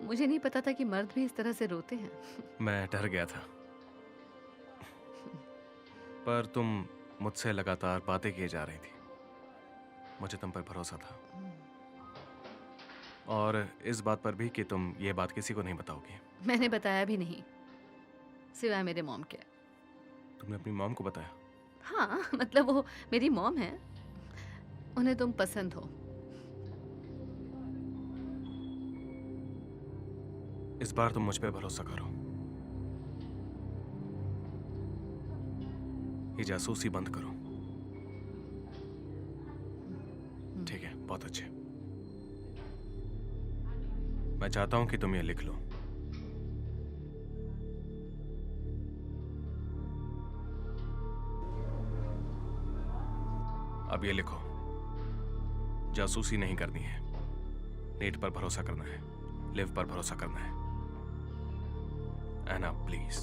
मुझे नहीं पता था कि मर्द भी इस तरह से रोते हैं। मैं डर गया था, पर तुम मुझसे लगातार बातें किए जा रही थी। मुझे तुम पर भरोसा था, और इस बात पर भी कि तुम ये बात किसी को नहीं बताओगी। मैंने बताया भी नहीं, सिवाय मेरे मॉम के। तुमने अपनी मॉम को बताया? हाँ, मतलब वो मेरी मॉम है, उन्हें तुम पसंद हो। इस बार तुम मुझ पे भरोसा करो। ये जासूसी बंद करो। ठीक है, बहुत अच्छे। मैं चाहता हूं कि तुम ये लिख लो। अब ये लिखो, जासूसी नहीं करनी है, नेट पर भरोसा करना है, लिव पर भरोसा करना है। एना, प्लीज।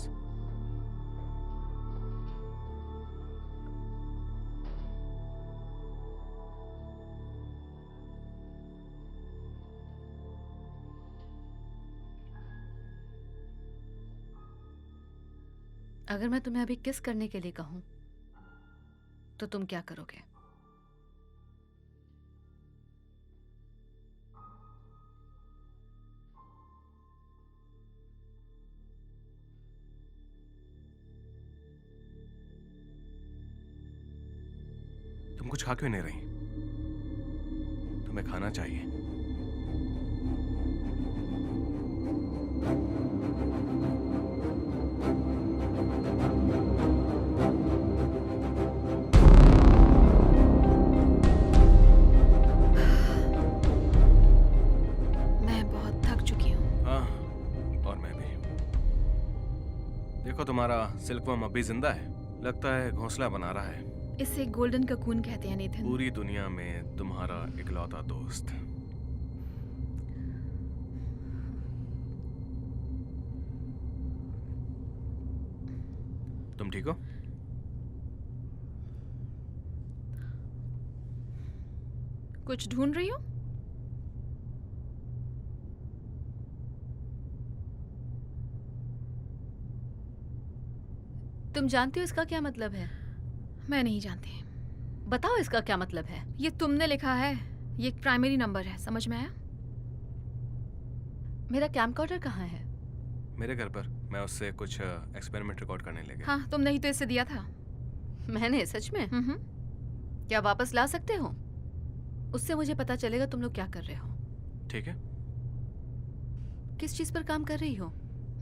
अगर मैं तुम्हें अभी किस करने के लिए कहूं तो तुम क्या करोगे? तुम कुछ खा क्यों नहीं रही? तुम्हें खाना चाहिए। मैं बहुत थक चुकी हूँ। हाँ, और मैं भी। देखो, तुम्हारा सिल्कवर्म अब भी जिंदा है। लगता है घोंसला बना रहा है। इसे गोल्डन ककून कहते हैं नेथन। पूरी दुनिया में तुम्हारा इकलौता दोस्त। तुम ठीक हो? कुछ ढूंढ रही हो? तुम जानती हो इसका क्या मतलब है? मैं नहीं जानती। बताओ इसका क्या मतलब है? ये तुमने लिखा है, ये एक प्राइमरी नंबर है, समझ में आया? मेरा कैमकॉर्डर कहाँ है? मेरे घर पर। मैं उससे कुछ एक्सपेरिमेंट रिकॉर्ड करने ले गया। हाँ, तुमने ही तो इसे दिया था। मैंने? सच में? क्या वापस ला सकते हो? उससे मुझे पता चलेगा तुम लोग क्या कर रहे हो। ठीक है। किस चीज पर काम कर रही हो?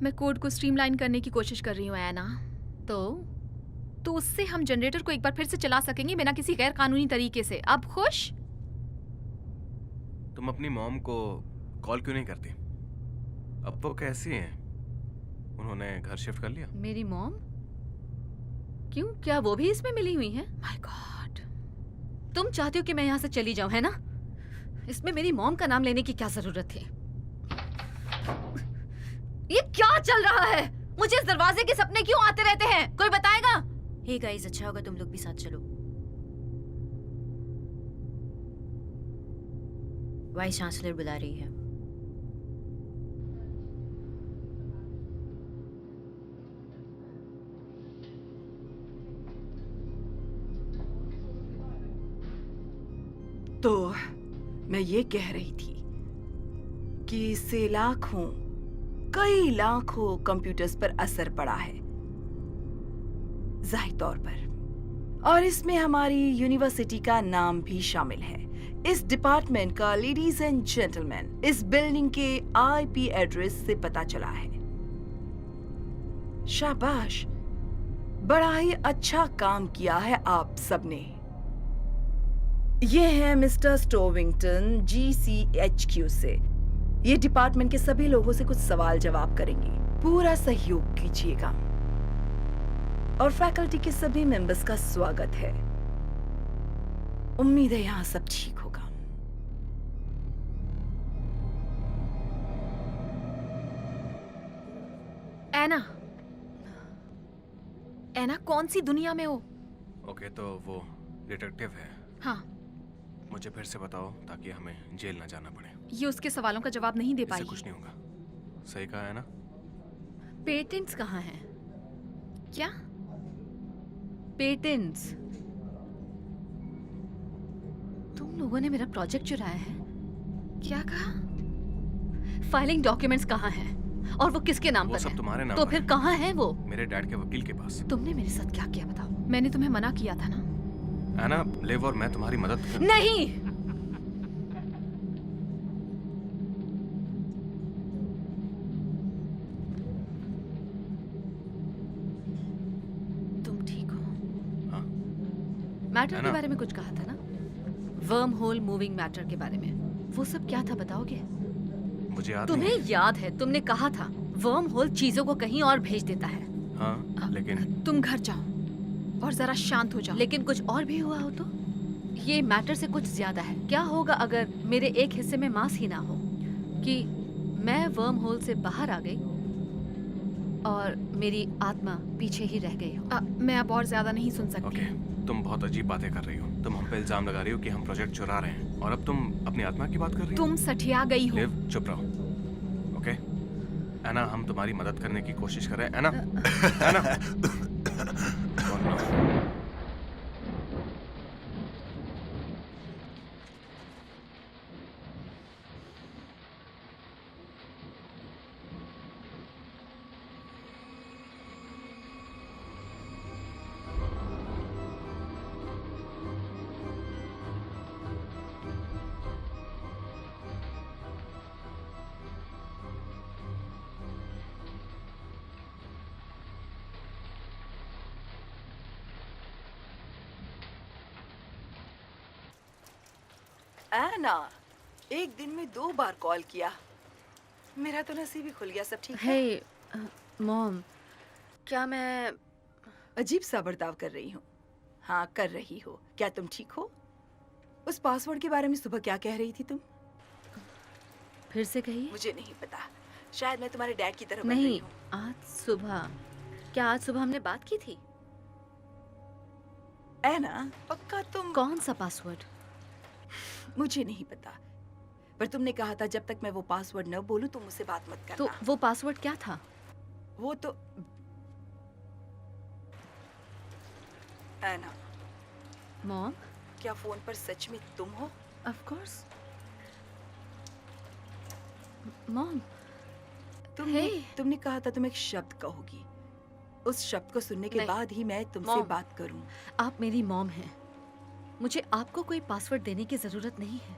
मैं कोड को स्ट्रीमलाइन करने की कोशिश कर रही हूँ एना। तो उससे हम जनरेटर को एक बार फिर से चला सकेंगे बिना किसी गैर कानूनी तरीके से। अब खुश? तुम अपनी मॉम को कॉल क्यों नहीं करती? अब वो कैसी हैं? उन्होंने घर शिफ्ट कर लिया? मेरी मॉम? क्यों, क्या वो भी इसमें मिली हुई है? My God. तुम चाहती हो कि मैं यहाँ से चली जाऊं, है ना? इसमें मेरी मॉम का नाम लेने की क्या जरूरत थी? ये क्या चल रहा है? मुझे इस दरवाजे के सपने क्यों आते रहते हैं? कोई बताएगा? हे गाइस, अच्छा होगा तुम लोग भी साथ चलो। वाइस चांसलर बुला रही है। तो मैं ये कह रही थी कि इससे कई लाखों कंप्यूटर्स पर असर पड़ा है, जाहिर तौर पर, और इसमें हमारी यूनिवर्सिटी का नाम भी शामिल है। इस डिपार्टमेंट का, लेडीज एंड जेंटलमैन, इस बिल्डिंग के आईपी एड्रेस से पता चला है। शाबाश, बड़ा ही अच्छा काम किया है आप सबने। ये है मिस्टर स्टोविंगटन, GCHQ से। ये डिपार्टमेंट के सभी लोगों से कुछ सवाल जवाब करेंगे। पूरा सहयोग कीजिएगा और फैकल्टी के सभी मेंबर्स का स्वागत है। उम्मीद है यहाँ सब ठीक होगा। एना, एना कौन सी दुनिया में हो? ओके, तो वो डिटेक्टिव है। हाँ, मुझे फिर से बताओ ताकि हमें जेल ना जाना पड़े। ये उसके सवालों का जवाब नहीं दे इससे पाई। कुछ नहीं होगा। सही कहा है ना? पेटेंट्स कहाँ हैं? क्या? पेटेंट्स। तुम लोगों ने मेरा प्रोजेक्ट चुराया है। क्या कहा? फाइलिंग डॉक्यूमेंट्स कहाँ हैं? और वो किसके नाम वो पर सब है? तुम्हारे नाम तो पर फिर है। कहाँ है वो? मेरे डैड के वकील के पास। तुमने मेरे साथ क्या किया बताओ? मैंने तुम्हें मना किया था ना। एना, लिव और मैं तुम्हारी मदद कर... नहीं। तुम ठीक हो? हाँ। मैटर है के ना? बारे में कुछ कहा था ना? वर्म होल मूविंग मैटर के बारे में। वो सब क्या था बताओगे? मुझे याद तुम्हें नहीं है। याद है तुमने कहा था वर्म होल चीजों को कहीं और भेज देता है। हाँ, लेकिन तुम घर जाओ और जरा शांत हो जाओ। लेकिन कुछ और भी हुआ हो तो? ये मैटर से कुछ ज्यादा है। क्या होगा अगर मेरे एक हिस्से में मांस ही ना हो, कि मैं वर्म होल से बाहर आ गई और मेरी आत्मा पीछे ही रह गई हो? मैं अब और ज्यादा नहीं सुन सकती। ओके, तुम बहुत अजीब बातें कर रही हो। तुम हम पे इल्जाम लगा रही हो कि हम प्रोजेक्ट चुरा रहे हैं, और अब तुम अपनी आत्मा की बात कर रही हो। तुम सठिया गई हो। लिव, चुप रहो। ओके एना, हम तुम्हारी मदद करने की कोशिश कर रहे हैं। एना, एना। Oh, no. एना, एक दिन में 2 बार कॉल किया। मेरा तो नसीब ही खुल गया। सब ठीक है? हे मॉम, क्या मैं अजीब सा बर्ताव कर रही हूँ। हाँ, कर रही हो। क्या तुम ठीक हो? उस पासवर्ड के बारे में सुबह क्या कह रही थी तुम? फिर से कहिए? मुझे नहीं पता। शायद मैं तुम्हारे डैड की तरह बन रही नहीं, हूँ। आज सुबह। क्या आज सुबह हमने बात की थी? एना, पक्का तुम... कौन सा पासवर्ड? मुझे नहीं पता, पर तुमने कहा था जब तक मैं वो पासवर्ड न बोलूं तुम मुझसे बात मत करना। तो वो पासवर्ड क्या था? वो तो... एना, मॉम, क्या फोन पर सच में तुम हो? Of course. मॉम, तुमने कहा था तुम एक शब्द कहोगी। उस शब्द को सुनने के नहीं। बाद ही मैं तुमसे मॉम। बात करूं। आप मेरी मॉम हैं। मुझे आपको कोई पासवर्ड देने की जरूरत नहीं है।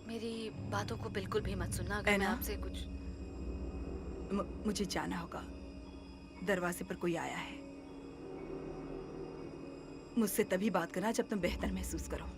मेरी बातों को बिल्कुल भी मत सुनना। अगर मैं एना? आपसे कुछ... मुझे जाना होगा। दरवाजे पर कोई आया है। मुझसे तभी बात करना जब तुम बेहतर महसूस करो।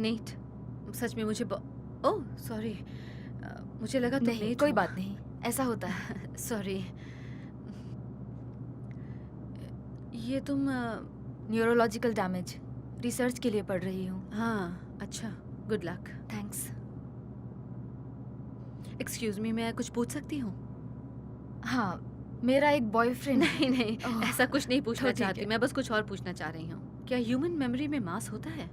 नेट, सच में मुझे ओह सॉरी, मुझे लगा तुम नहीं, नेट कोई हो। बात नहीं, ऐसा होता है। सॉरी। ये तुम न्यूरोलॉजिकल डैमेज रिसर्च के लिए पढ़ रही हूँ। हाँ, अच्छा, good luck. Thanks. Excuse me, मैं कुछ पूछ सकती हूँ? हाँ, मेरा एक बॉयफ्रेंड नहीं नहीं, ओह, ऐसा कुछ नहीं पूछना तो ठीक चाहती, है। मैं बस कुछ और पूछना चाह रही हूँ। क्या ह्यूमन मेमोरी में मास होता है?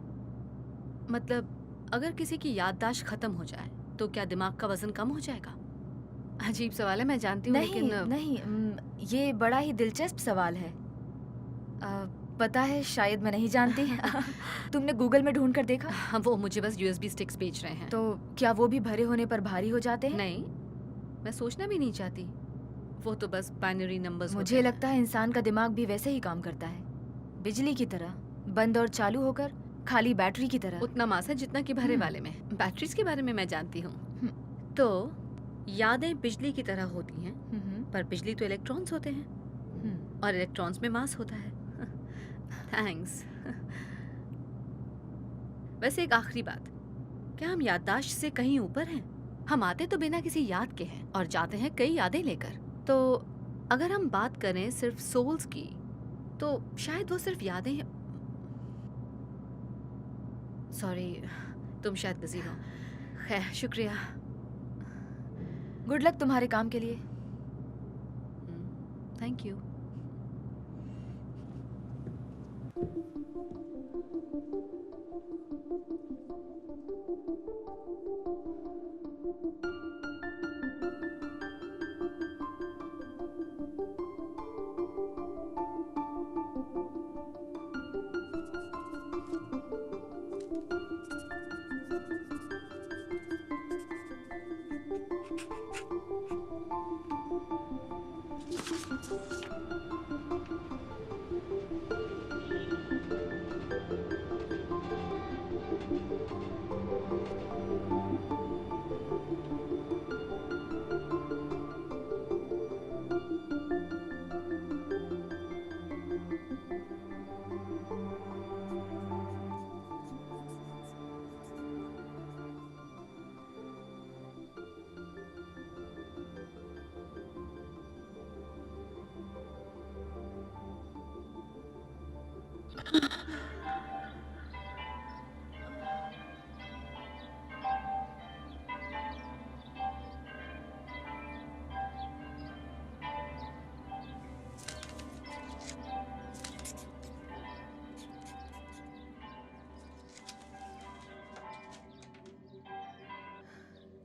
मतलब अगर किसी की याददाश्त खत्म हो जाए तो क्या दिमाग का वजन कम हो जाएगा? अजीब सवाल है, मैं जानती हूँ, नहीं लेकिन नहीं, ये बड़ा ही दिलचस्प सवाल है। पता है, शायद मैं नहीं जानती। तुमने गूगल में ढूंढ कर देखा? हाँ, वो मुझे बस यूएसबी स्टिक्स बेच रहे हैं। तो क्या वो भी भरे होने पर भारी हो जाते हैं? नहीं, मैं सोचना भी नहीं चाहती, वो तो बस बाइनरी नंबर्स होते मुझे हैं। लगता है इंसान का दिमाग भी वैसे ही काम करता है, बिजली की तरह, बंद और चालू होकर, खाली बैटरी की तरह। उतना मास है जितना कि भरे वाले में। बैटरीज के बारे में मैं जानती हूँ। तो यादें बिजली की तरह होती हैं, पर बिजली तो इलेक्ट्रॉन्स होते हैं और इलेक्ट्रॉन्स में मास होता है। थैंक्स। वैसे एक आखिरी बात, क्या हम याददाश्त से कहीं ऊपर हैं? हम आते तो बिना किसी याद के हैं और जाते हैं कई यादें लेकर। तो अगर हम बात करें सिर्फ सोल्स की, तो शायद वो सिर्फ यादें हैं। सॉरी, तुम शायद बिजी हो। खैर, शुक्रिया। गुड लक तुम्हारे काम के लिए। Thank you.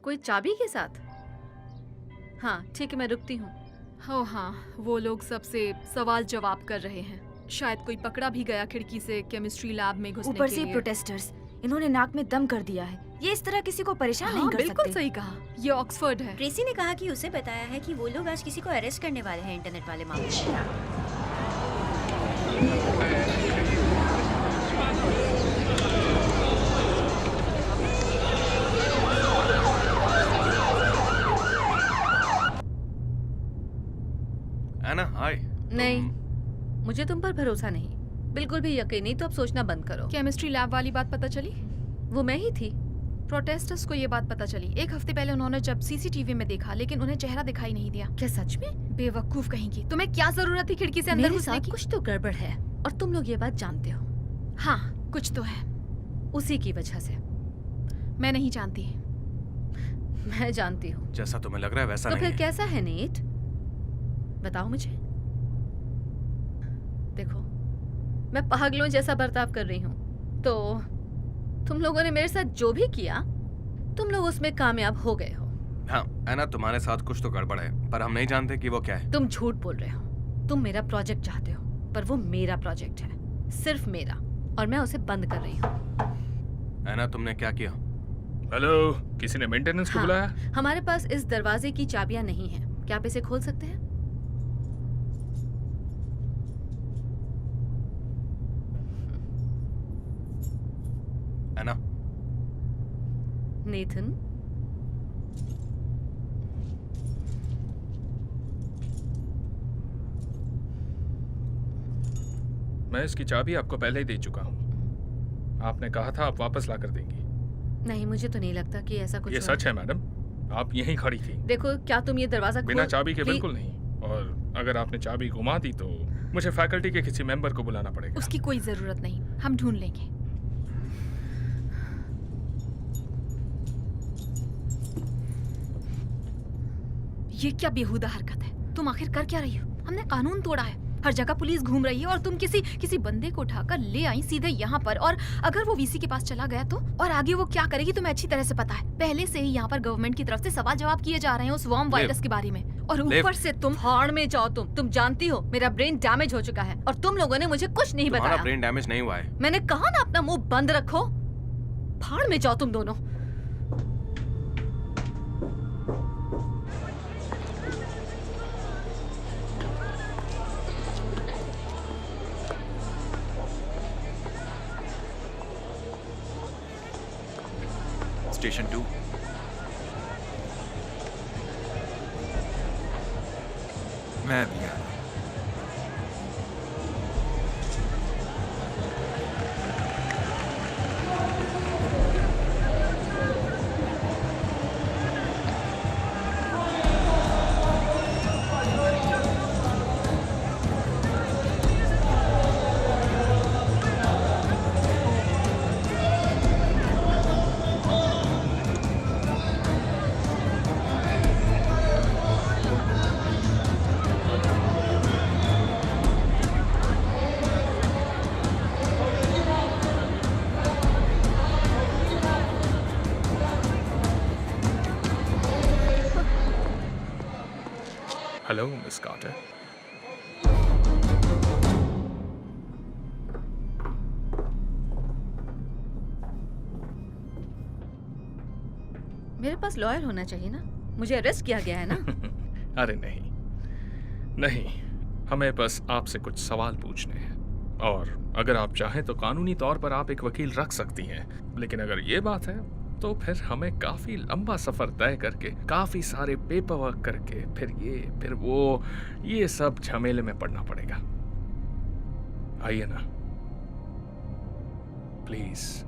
कोई चाबी के साथ? हाँ ठीक है, मैं रुकती हूँ। हो हाँ, वो लोग सबसे सवाल जवाब कर रहे हैं। शायद कोई पकड़ा भी गया खिड़की से केमिस्ट्री लैब में घुसने ऊपर के से लिए। प्रोटेस्टर्स, इन्होंने नाक में दम कर दिया है। ये इस तरह किसी को परेशान नहीं हाँ, कर बिल्कुल सकते। सही कहा। ये ऑक्सफोर्ड है। ट्रेसी ने कहा कि उसे बताया है कि वो लोग आज किसी को अरेस्ट करने वाले हैं इंटरनेट वाले मामले में। एना हाय। नहीं, मुझे तुम पर भरोसा नहीं, बिल्कुल भी यकीन नहीं। तो अब सोचना बंद करो। केमिस्ट्री लैब वाली बात पता चली? वो मैं ही थी। प्रोटेस्टर्स को ये बात पता चली 1 हफ्ते पहले। उन्होंने जब सीसीटीवी में देखा, लेकिन उन्हें चेहरा दिखाई नहीं दिया। क्या सच में? बेवकूफ कहेंगी। तुम्हें क्या जरूरत थी खिड़की से अंदर मेरे घुसने साथ की? कुछ तो गड़बड़ है और तुम लोग ये बात जानते हो। हाँ, कुछ तो है। उसी की वजह से। मैं नहीं जानती। मैं जानती हूँ। जैसा तुम्हें लग रहा है वैसा तो नहीं फिर है। कैसा है नेट? बताओ मुझे। देखो, मैं पागलों जैसा बर्ताव कर रही हूँ, तो तुम लोगों ने मेरे साथ जो भी किया, तुम लोग उसमें कामयाब हो गए हो। हाँ एना, तुम्हारे साथ कुछ तो गड़बड़ है, पर हम नहीं जानते कि वो क्या है। तुम झूठ बोल रहे हो। तुम मेरा प्रोजेक्ट चाहते हो, पर वो मेरा प्रोजेक्ट है, सिर्फ मेरा, और मैं उसे बंद कर रही हूँ। एना, तुमने क्या किया? हेलो, किसी ने मेंटेनेंस को हाँ, बुलाया? हमारे पास इस दरवाजे की चाबियां नहीं हैं। क्या आप इसे खोल सकते हैं? एना, नेथन, मैं इसकी चाबी आपको पहले ही दे चुका हूँ। आपने कहा था आप वापस ला कर देंगी। नहीं, मुझे तो नहीं लगता कि ऐसा कुछ ये हुआ। सच है मैडम, आप यहीं खड़ी थी। देखो, क्या तुम ये दरवाजा बिना खोल- चाबी के प्ली- बिल्कुल नहीं। और अगर आपने चाबी घुमा दी तो मुझे फैकल्टी के किसी मेंबर को बुलाना पड़ेगा। उसकी कोई जरूरत नहीं, हम ढूंढ लेंगे। ये क्या बेहुदा हरकत है? तुम आखिर कर क्या रही हो? हमने कानून तोड़ा है। हर जगह पुलिस घूम रही है और तुम किसी बंदे को उठाकर ले आई सीधे यहाँ पर। और अगर वो वीसी के पास चला गया तो? और आगे वो क्या करेगी तुम्हें अच्छी तरह से पता है। पहले से ही यहाँ पर गवर्नमेंट की तरफ से सवाल जवाब किए जा रहे हैं उस वर्म वायरस के बारे में। और ऊपर से तुम भाड़ में जाओ। तुम जानती हो मेरा ब्रेन डैमेज हो चुका है और तुम लोगों ने मुझे कुछ नहीं तुम्हारा बताया। ब्रेन डैमेज नहीं हुआ है। मैंने कहा ना, अपना मुंह बंद रखो। भाड़ में जाओ तुम दोनों। स्टेशन 2। मैं भी आ रहा हूं। Hello Miss Carter. मेरे पास लॉयर होना चाहिए ना। मुझे अरेस्ट किया गया है ना। अरे नहीं नहीं, हमें बस आपसे कुछ सवाल पूछने हैं और अगर आप चाहें तो कानूनी तौर पर आप एक वकील रख सकती हैं। लेकिन अगर ये बात है तो फिर हमें काफी लंबा सफर तय करके, काफी सारे पेपर वर्क करके, फिर वो ये सब झमेले में पड़ना पड़ेगा। आइए ना प्लीज।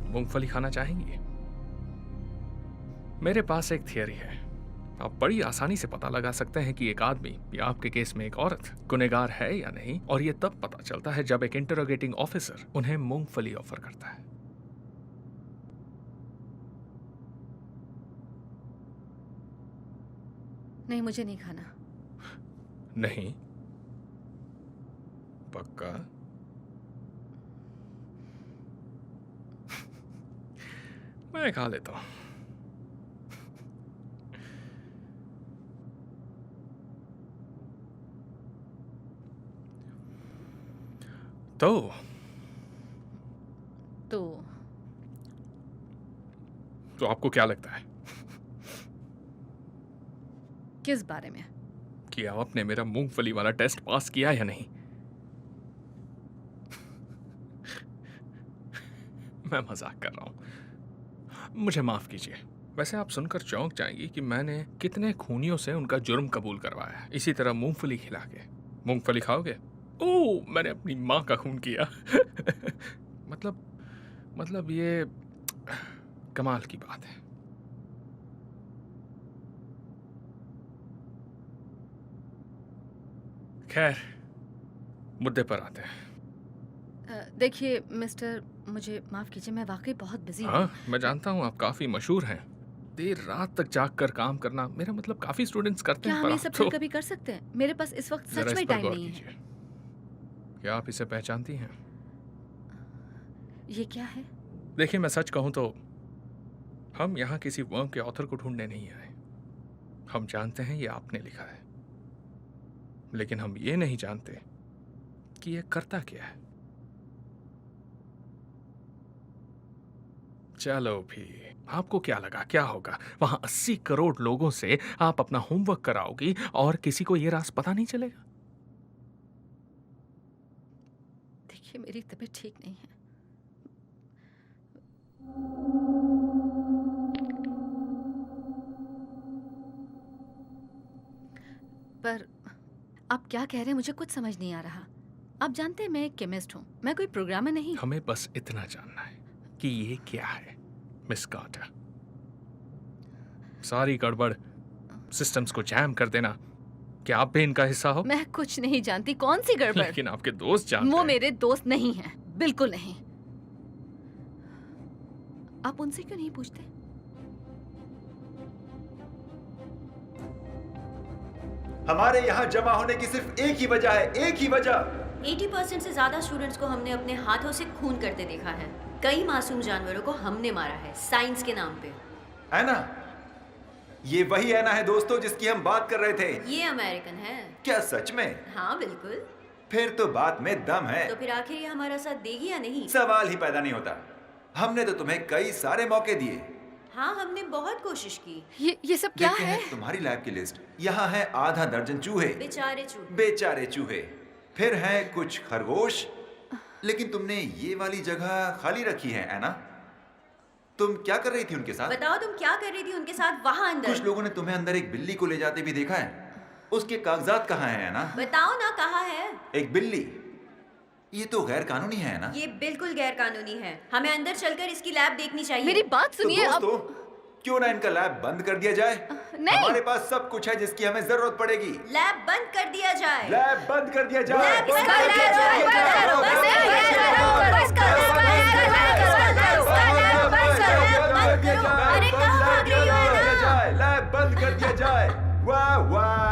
मूंगफली खाना चाहेंगी? मेरे पास एक थियरी है। आप बड़ी आसानी से पता लगा सकते हैं कि एक आदमी या आपके केस में एक औरत गुनहगार है या नहीं, और ये तब पता चलता है जब एक इंटरोगेटिंग ऑफिसर उन्हें मूंगफली ऑफर करता है। नहीं, मुझे नहीं खाना। नहीं? पक्का? मैं खा लेता हूं। तो आपको क्या लगता है किस बारे में? कि आपने मेरा मूंगफली वाला टेस्ट पास किया या नहीं? मैं मजाक कर रहा हूं, मुझे माफ कीजिए। वैसे आप सुनकर चौंक जाएंगी कि मैंने कितने खूनियों से उनका जुर्म कबूल करवाया, इसी तरह मूंगफली खिला के। मूंगफली खाओगे? ओह, मैंने अपनी माँ का खून किया। मतलब ये कमाल की बात है। खैर, मुद्दे पर आते हैं। देखिए मिस्टर, मुझे माफ कीजिए, मैं वाकई बहुत बिजी हूँ। हाँ, मैं जानता हूँ आप काफी मशहूर हैं। देर रात तक जाग कर काम करना, मेरा मतलब काफी स्टूडेंट्स करते क्या हैं, हम पर ये आप सब तो फिर कभी कर सकते हैं? मेरे पास इस वक्त जरा सच इस में पर टाइम गौर नहीं है। कीजिए। क्या आप इसे पहचानती हैं? ये क्या है? देखिए, मैं सच कहूं तो हम यहाँ किसी वर्म के ऑथर को ढूंढने नहीं आए। हम जानते हैं ये आपने लिखा है, लेकिन हम ये नहीं जानते कि ये करता क्या है। चलो भी, आपको क्या लगा क्या होगा? वहां 80 करोड़ लोगों से आप अपना होमवर्क कराओगी और किसी को ये राज पता नहीं चलेगा? देखिए, मेरी तबीयत ठीक नहीं है। पर आप क्या कह रहे हैं मुझे कुछ समझ नहीं आ रहा। आप जानते हैं मैं एक केमिस्ट हूँ, मैं कोई प्रोग्रामर नहीं। हमें बस इतना जानना है कि ये क्या है मिस कार्टर। सारी गड़बड़, सिस्टम्स को जैम कर देना, क्या आप भी इनका हिस्सा हो? मैं कुछ नहीं जानती। कौन सी गड़बड़? लेकिन आपके दोस्त जानते वो हैं। मेरे दोस्त नहीं हैं, बिल्कुल नहीं। आप उनसे क्यों नहीं पूछते? हमारे यहाँ जमा होने की सिर्फ एक ही वजह है, एक ही वजह। 80% से ज्यादा स्टूडेंट्स को हमने अपने हाथों से खून करते देखा है। कई मासूम जानवरों को हमने मारा है साइंस के नाम पे। ऐना, ये वही ऐना है दोस्तों जिसकी हम बात कर रहे थे। ये अमेरिकन है। क्या सच में? हाँ बिल्कुल। फिर तो बात में दम है। तो फिर आखिर ये हमारा साथ देगी या नहीं? सवाल ही पैदा नहीं होता। हमने तो तुम्हें कई सारे मौके दिए। हाँ हमने बहुत कोशिश की। ये सब क्या देखते है? हैं तुम्हारी लैब की लिस्ट। यहाँ है आधा दर्जन चूहे। बेचारे चूहे। बेचारे चूहे। फिर हैं कुछ खरगोश। लेकिन तुमने ये वाली जगह खाली रखी है ऐना। तुम क्या कर रही थी उनके साथ? बताओ तुम क्या कर रही थी उनके साथ वहाँ अंदर? कुछ लोगों ने तुम्हें अंदर एक बिल्ली को ले जाते भी देखा है। उसके कागजात कहाँ हैं ऐना? बताओ ना कहाँ है? एक बिल्ली। ये तो गैर कानूनी है ना? ये बिल्कुल गैर कानूनी है। हमें अंदर चलकर इसकी लैब देखनी चाहिए। मेरी बात सुनिए। तो अब दोस्तों, क्यों ना इनका लैब बंद कर दिया जाए? नहीं। हमारे पास सब कुछ है जिसकी हमें जरूरत पड़ेगी। लैब बंद कर दिया जाए। लैब बंद कर दिया जाए। लैब बंद कर दिया जाए। बस करो, अरे कहाँ भाग रही हो ऐना? लैब बंद कर दिया जाए। वाह वाह।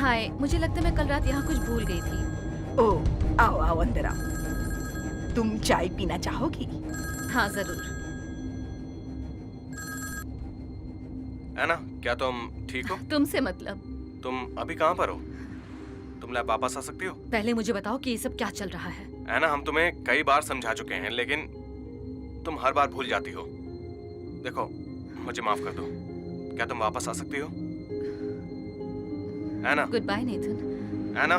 हाय, मुझे लगता है मैं कल रात यहाँ कुछ भूल गई थी। ओ आओ आओ अंदर आओ। तुम चाय पीना चाहोगी? हाँ जरूर। ऐना, क्या तुम ठीक हो? तुमसे मतलब? तुम अभी कहाँ पर हो? तुम लैब वापस आ सकती हो? पहले मुझे बताओ कि ये सब क्या चल रहा है। ऐना, हम तुम्हें कई बार समझा चुके हैं लेकिन तुम हर बार भूल जाती हो। देखो, मुझे माफ कर दो। क्या तुम वापस आ सकती हो? Anna. Good bye Nathan. Anna.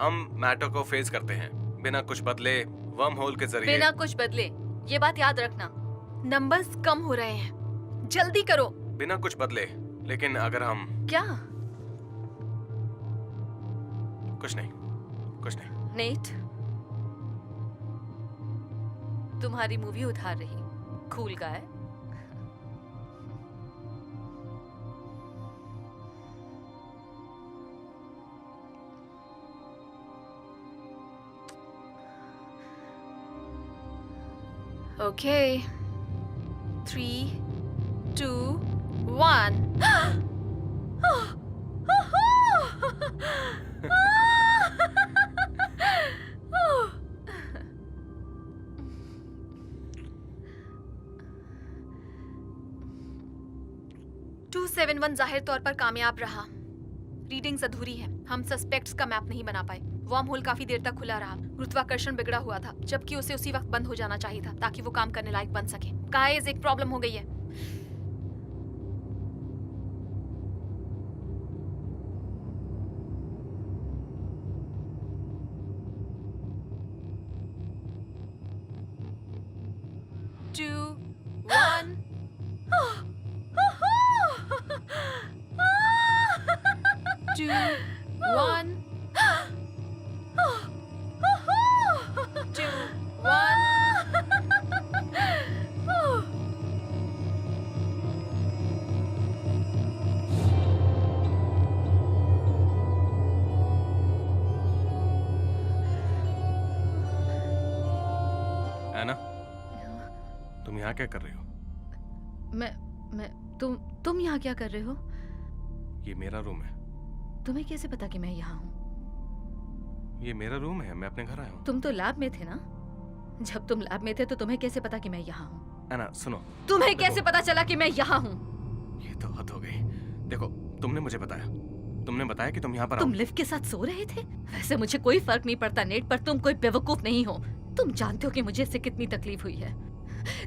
हम मैटर को फेस करते हैं बिना कुछ बदले, वर्म होल के जरिए। बिना कुछ बदले, ये बात याद रखना। नंबर्स कम हो रहे हैं, जल्दी करो। बिना कुछ बदले, लेकिन अगर हम क्या? कुछ नहीं। नेट, तुम्हारी मूवी उधार रही। Cool guy. ओके, 3, 2, 1। जाहिर तौर पर कामयाब रहा। रीडिंग्स अधूरी है, हम सस्पेक्ट्स का मैप नहीं बना पाए। वर्म होल काफी देर तक खुला रहा, गुरुत्वाकर्षण बिगड़ा हुआ था, जबकि उसे उसी वक्त बंद हो जाना चाहिए था ताकि वो काम करने लायक बन सके। गाइस, एक प्रॉब्लम हो गई है। यहाँ क्या कर रही हो? तुम यहाँ क्या कर रहे हो? ये मेरा रूम है। तुम्हें कैसे पता कि मैं यहाँ हूँ? ये मेरा रूम है, मैं अपने घर आया हूँ। तुम तो लैब में थे ना? जब तुम लैब में थे तो तुम्हें कैसे पता कि मैं यहाँ हूँ? ऐना, सुनो। तुम्हें कैसे पता चला कि मैं यहाँ हूँ? ये तो हद हो गई। देखो, तुमने मुझे बताया। तुमने बताया कि तुम यहाँ पर तुम लिव के साथ सो रहे थे? वैसे मुझे कोई फर्क नहीं पड़ता नेट, पर तुम कोई बेवकूफ नहीं हो। तुम जानते हो कि मुझे इससे कितनी तकलीफ हुई है।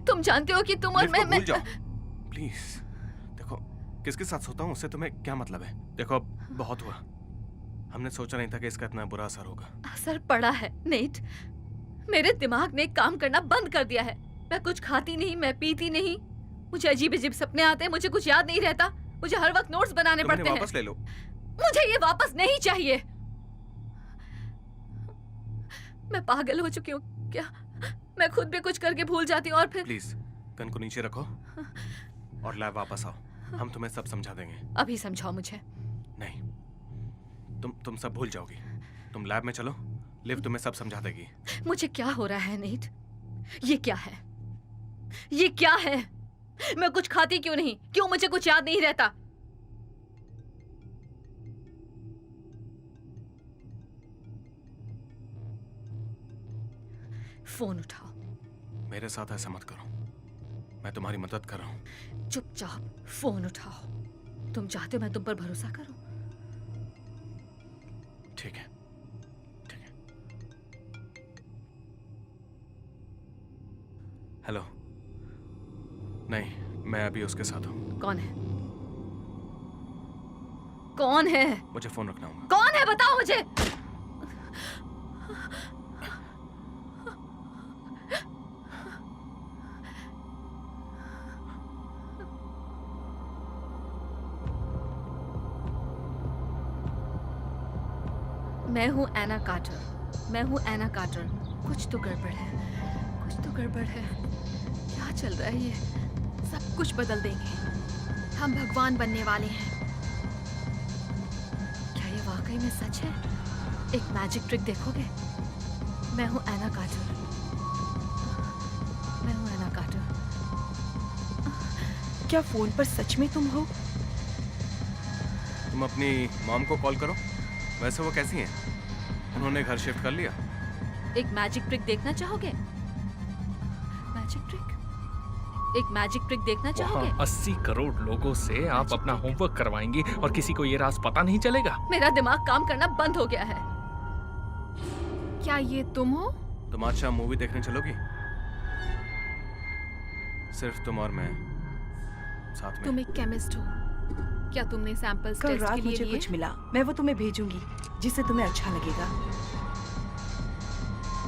तुम जानते हो कि तुम और मैं भूल जाओ प्लीज। देखो, किसके साथ सोता हूँ उससे तुम्हें क्या मतलब है? देखो, बहुत हुआ। हमने सोचा नहीं था कि इसका इतना बुरा असर होगा। असर पड़ा है नेट। मेरे दिमाग ने काम करना बंद कर दिया है। मैं कुछ खाती नहीं, मैं पीती नहीं, मुझे अजीब अजीब सपने आते हैं, मुझे कुछ याद नहीं रहता, मुझे हर वक्त नोट्स बनाने पड़ते हैं। वापस ले लो। मुझे ये वापस नहीं चाहिए। मैं पागल हो चुकी हूँ क्या? मैं खुद भी कुछ करके भूल जाती हूँ और फिर। प्लीज, गन को नीचे रखो और लैब वापस आओ। हम तुम्हें सब समझा देंगे। अभी समझाओ मुझे। नहीं, तुम सब भूल जाओगी। तुम लैब में चलो, लिव तुम्हें सब समझा देगी। मुझे क्या हो रहा है नीट? ये क्या है? ये क्या है? मैं कुछ खाती क्यों नहीं? क्यों मुझे कुछ याद नहीं रहता? फोन उठाओ। मेरे साथ ऐसा मत करो, मैं तुम्हारी मदद कर रहा हूँ। चुपचाप फोन उठाओ। तुम चाहते हो मैं तुम पर भरोसा करूं? ठीक है, ठीक है। हेलो। नहीं, मैं अभी उसके साथ हूँ। कौन है? कौन है? मुझे फोन रखना होगा। कौन है बताओ मुझे। मैं हूँ एना कार्टर। मैं हूँ एना कार्टर। कुछ तो गड़बड़ है, कुछ तो गड़बड़ है। क्या चल रहा है ये? सब कुछ बदल देंगे, हम भगवान बनने वाले हैं। क्या ये वाकई में सच है? एक मैजिक ट्रिक देखोगे? मैं हूँ एना कार्टर। मैं हूँ एना कार्टर। क्या फोन पर सच में तुम हो? तुम अपनी मॉम को कॉल करो। वैसे वो कैसी हैं? उन्होंने घर शिफ्ट कर लिया। एक मैजिक ट्रिक देखना चाहोगे? Magic trick? एक मैजिक ट्रिक देखना चाहोगे? 80 करोड़ लोगों से आप अपना होमवर्क करवाएंगी और किसी को ये राज पता नहीं चलेगा? मेरा दिमाग काम करना बंद हो गया है। क्या ये तुम हो? तुम आज शाम मूवी देखने चलोगी? सिर्फ तुम और मैं साथ में। तुम एक केमिस्ट हो। क्या तुमने सैंपल्स कल टेस्ट रात के लिए मुझे लिए? कुछ मिला, मैं वो तुम्हें भेजूंगी जिससे तुम्हें अच्छा लगेगा।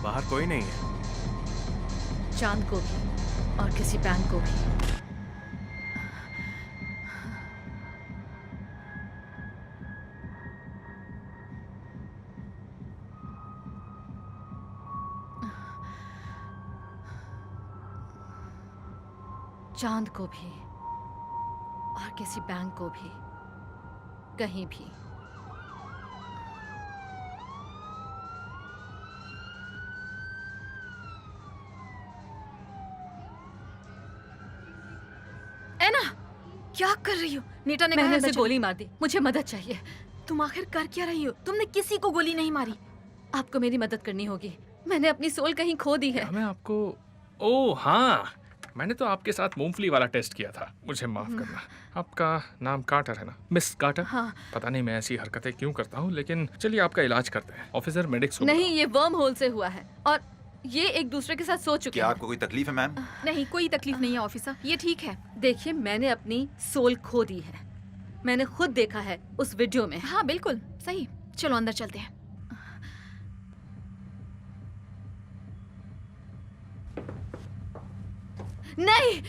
बाहर कोई नहीं है। चांद को भी और किसी बैंक को भी। चांद को भी और किसी बैंक को भी, कहीं भी। एना, क्या कर रही हो? नीता ने कहा मैंने है उसे बचा। गोली मार दी, मुझे मदद चाहिए। तुम आखिर कर क्या रही हो? तुमने किसी को गोली नहीं मारी। आपको मेरी मदद करनी होगी, मैंने अपनी सोल कहीं खो दी है। क्या मैं आपको... ओह हाँ, मैंने तो आपके साथ मूंगफली वाला टेस्ट किया था, मुझे माफ करना। आपका नाम कार्टर है ना, मिस कार्टर? हाँ। पता नहीं मैं ऐसी हरकतें क्यों करता हूँ, लेकिन चलिए आपका इलाज करते हैं। ऑफिसर मेडिक्स को नहीं, ये वर्म होल से हुआ है और ये एक दूसरे के साथ सो चुके क्या हैं। आपको कोई तकलीफ है मैम? नहीं, कोई तकलीफ नहीं है ऑफिसर, ये ठीक है। देखिए, मैंने अपनी सोल खो दी है, मैंने खुद देखा है उस वीडियो में। हाँ बिल्कुल सही, चलो अंदर चलते हैं। नहीं,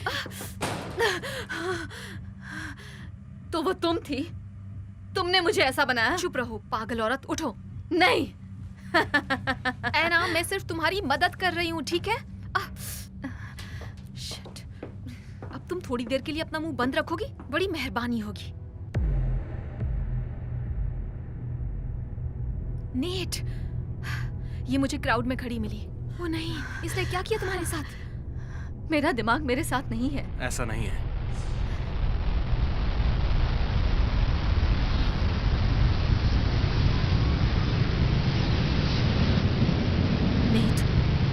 तो वो तुम थी, तुमने मुझे ऐसा बनाया। चुप रहो पागल औरत, उठो। नहीं, एना, मैं सिर्फ तुम्हारी मदद कर रही हूँ, ठीक है? शिट। अब तुम थोड़ी देर के लिए अपना मुंह बंद रखोगी? बड़ी मेहरबानी होगी। नेट, ये मुझे क्राउड में खड़ी मिली। वो नहीं, इसने क्या किया तुम्हारे साथ? मेरा दिमाग मेरे साथ नहीं है। ऐसा नहीं है। नेट,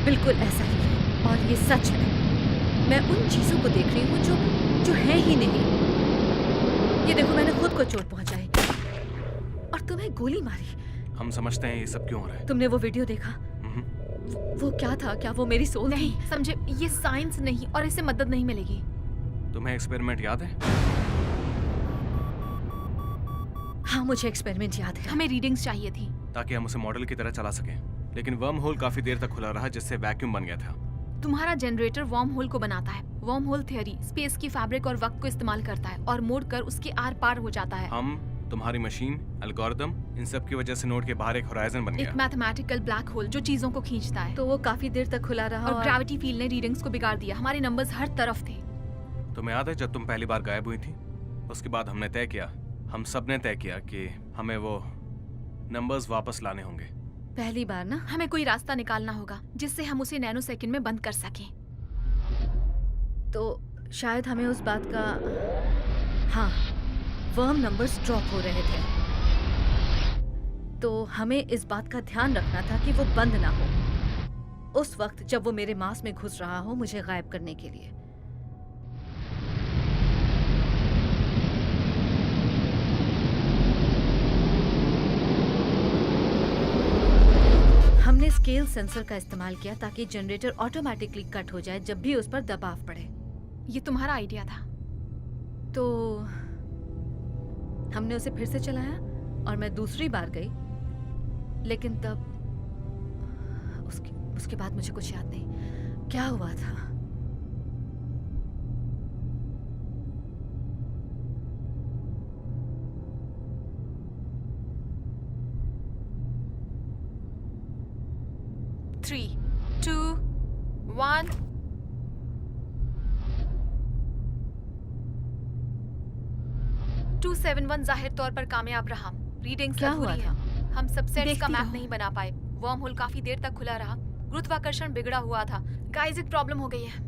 बिल्कुल ऐसा ही है और ये सच है। मैं उन चीजों को देख रही हूँ जो है ही नहीं। ये देखो, मैंने खुद को चोट पहुंचाई और तुम्हें गोली मारी। हम समझते हैं ये सब क्यों हो रहा है। तुमने वो वीडियो देखा? वो क्या था? क्या वो मेरी सोल थी? नहीं समझे, ये साइंस नहीं और इससे मदद नहीं मिलेगी। तुम्हें एक्सपेरिमेंट याद है? हाँ, मुझे एक्सपेरिमेंट याद है। हमें रीडिंग्स चाहिए थी ताकि हम उसे मॉडल की तरह चला सकें, लेकिन वर्म होल काफी देर तक खुला रहा, जिससे वैक्यूम बन गया था। तुम्हारा जनरेटर वर्म होल को बनाता है। वर्म होल थ्योरी स्पेस की फैब्रिक और वक्त को इस्तेमाल करता है और मोड़ कर उसके आर पार हो जाता है। हम, तुम्हारी मशीन, एल्गोरिदम, इन सब की वजह से नोड के बाहर एक होराइजन बन गया। एक मैथमेटिकल ब्लैक होल जो चीजों को खींचता है। तो वो काफी देर तक खुला रहा और ग्रेविटी फील्ड ने रीडिंग्स को बिगाड़ दिया। हमारे नंबर्स हर तरफ थे। तुम्हें याद है जब तुम पहली बार गायब हुई थी? उसके बाद हमने तय किया, हम सब ने तय किया कि हमें वो नंबर्स वापस लाने होंगे। पहली बार ना? हमें कोई रास्ता निकालना होगा जिससे हम उसे नैनो सेकंड में बंद कर सकें। तो शायद हमें उस बात का... हाँ, वर्म नंबर्स ड्रॉप हो रहे थे, तो हमें इस बात का ध्यान रखना था कि वो बंद ना हो उस वक्त जब वो मेरे मांस में घुस रहा हो मुझे गायब करने के लिए। हमने स्केल सेंसर का इस्तेमाल किया ताकि जनरेटर ऑटोमेटिकली कट हो जाए जब भी उस पर दबाव पड़े। ये तुम्हारा आइडिया था? तो हमने उसे फिर से चलाया और मैं दूसरी बार गई, लेकिन तब उसके बाद मुझे कुछ याद नहीं क्या हुआ था। Three, two, one. जाहिर तौर पर कामयाब रहा। रीडिंग्स क्या हुआ अधूरी है। हम सब सेट्स का देखती मैप रहो। नहीं बना पाए। वर्म होल काफी देर तक खुला रहा। गुरुत्वाकर्षण बिगड़ा हुआ था। गाइस, एक प्रॉब्लम हो गई है।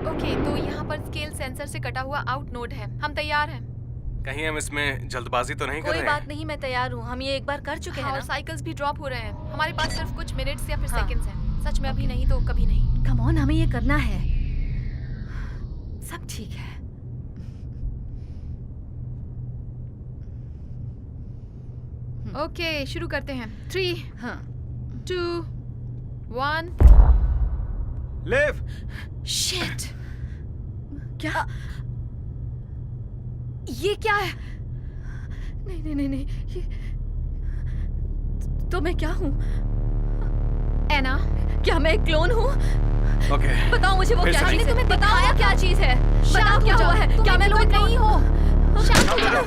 ओके, तो यहाँ पर स्केल सेंसर से कटा हुआ आउट नोड है। हम तैयार हैं। कहीं हम इसमें जल्दबाजी तो नहीं कर कोई रहे बात हैं? नहीं, मैं तैयार हूँ। हम ये एक बार कर चुके हैं हाँ, और ना। साइकिल्स भी ड्रॉप हो रहे हैं। हमारे पास सिर्फ कुछ मिनट्स या फिर हाँ। सेकंड्स हैं। सच में अभी नहीं तो कभी नहीं। कम ऑन, हमें ये करना है। सब ठीक है। ओके, शुरू करते हैं। 3, हाँ, 2, 1। लिव! शिट! क्या? ये क्या है? नहीं नहीं नहीं नहीं, ये तो मैं क्या हूँ? एना, क्या मैं एक क्लोन हूँ? ओके बताओ मुझे वो फिर क्या से चीज़ है? तुम्हें बताओ क्या चीज़ है? बताओ क्या हुआ है? क्या मैं कोई नहीं हो? शांत हो जाओ।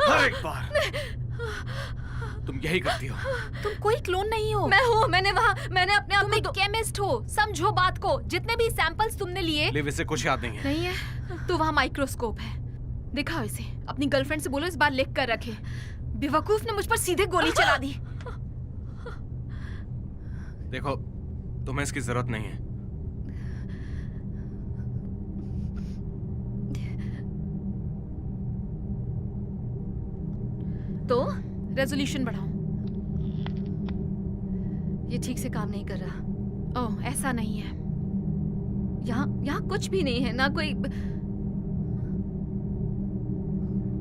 हर एक बार तुम यही करती हो। तुम कोई क्लोन नहीं हो। मैं हूँ। मैंने अपने आप तुम को एक केमिस्ट हो, समझो बात को। जितने भी सैंपल्स तुमने लिए लिव इसे कुछ याद नहीं है। नहीं है तो वहाँ माइक्रोस्कोप है, दिखाओ इसे। अपनी गर्लफ्रेंड से बोलो इस बार लिख कर रखे। बेवकूफ ने मुझ पर सीधे गोली चला दी। देखो तुम्हें इसकी जरूरत नहीं है। तो रेजोल्यूशन बढ़ाओ। ये ठीक से काम नहीं कर रहा। ओह, ऐसा नहीं है। यहाँ कुछ भी नहीं है, ना कोई।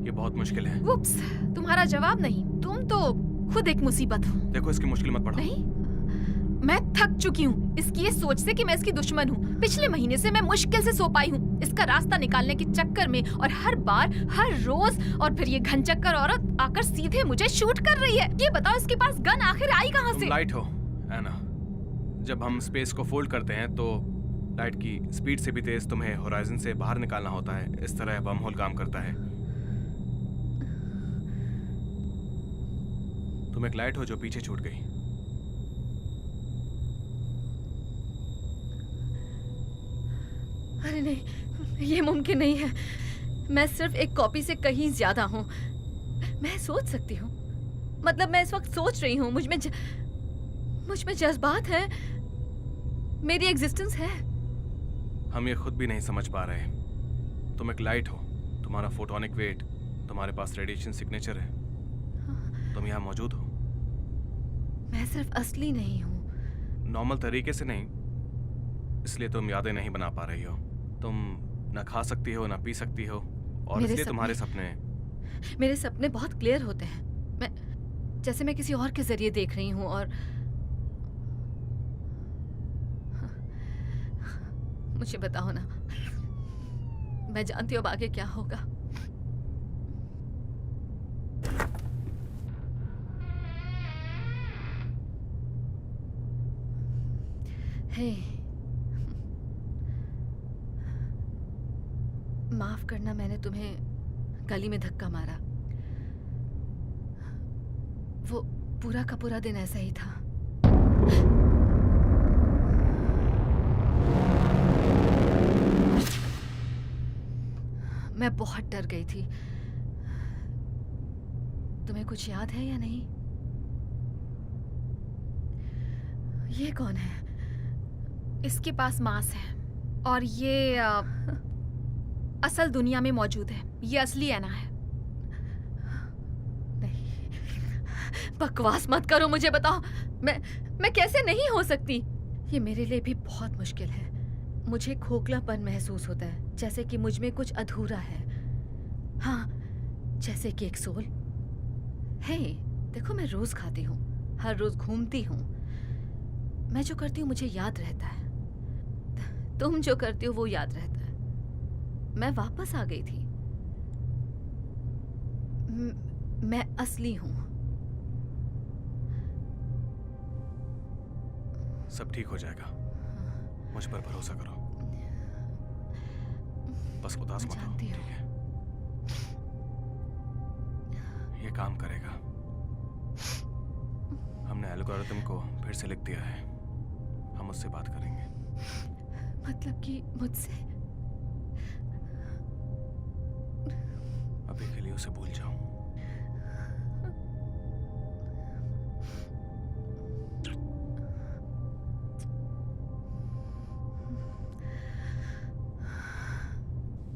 ये बहुत मुश्किल है। वुप्स, तुम्हारा जवाब नहीं। तुम तो खुद एक मुसीबत हो। देखो इसकी मुश्किल मत पढ़ो। नहीं, मैं थक चुकी हूँ इसकी ये सोच से कि मैं इसकी दुश्मन हूँ। पिछले महीने से मैं मुश्किल से सो पाई हूँ इसका रास्ता निकालने के चक्कर में, और हर बार, हर रोज, और फिर ये घनचक्कर औरत आकर सीधे मुझे शूट कर रही है। ये बताओ इसके पास गन आखिर आई कहाँ तुम से? लाइट हो एना। जब हम स्पेस को फोल्ड करते हैं तो लाइट की स्पीड से भी तेज तुम्हें होराइजन से बाहर निकालना होता है। इस तरह बम होल काम करता है। तुम एक लाइट हो जो पीछे छूट गई। अरे नहीं, ये मुमकिन नहीं है। मैं सिर्फ एक कॉपी से कहीं ज्यादा हूँ। मैं सोच सकती हूँ, मतलब मैं इस वक्त सोच रही हूँ। मुझ में जज्बात हैं, मेरी एग्जिस्टेंस है। हम ये खुद भी नहीं समझ पा रहे। तुम एक लाइट हो, तुम्हारा फोटोनिक वेट, तुम्हारे पास रेडिएशन सिग्नेचर है, तुम यहाँ मौजूद हो। मैं सिर्फ असली नहीं हूँ। नॉर्मल तरीके से नहीं, इसलिए तुम यादें नहीं बना पा रही हो। तुम ना खा सकती हो ना पी सकती हो, और मेरे इसलिए तुम्हारे सपने मेरे सपने बहुत क्लियर होते हैं। जैसे मैं किसी और के जरिए देख रही हूँ। और मुझे बताओ ना, मैं जानती हूँ अब आगे क्या होगा। हे, माफ करना, मैंने तुम्हें गली में धक्का मारा। वो पूरा का पूरा दिन ऐसा ही था। मैं बहुत डर गई थी। तुम्हें कुछ याद है या नहीं? ये कौन है? इसके पास मांस है, और ये असल दुनिया में मौजूद है। ये असली एना है। नहीं, बकवास मत करो। मुझे बताओ, मैं कैसे नहीं हो सकती? ये मेरे लिए भी बहुत मुश्किल है। मुझे खोखलापन महसूस होता है, जैसे कि मुझ में कुछ अधूरा है। हाँ, जैसे कि एक सोल है। देखो, मैं रोज खाती हूँ, हर रोज घूमती हूँ। मैं जो करती हूँ मुझे याद रहता है। तुम जो करती हो वो याद रहता है। मैं वापस आ गई थी। मैं असली हूँ। सब ठीक हो जाएगा, मुझ पर भरोसा करो। बस उदास मत हो, जानती ठीक हूँ। है? ये काम करेगा। हमने एल्गोरिथम को फिर से लिख दिया है। हम उससे बात करेंगे। मतलब कि मुझसे? अभी के लिए उसे भूल जाओ।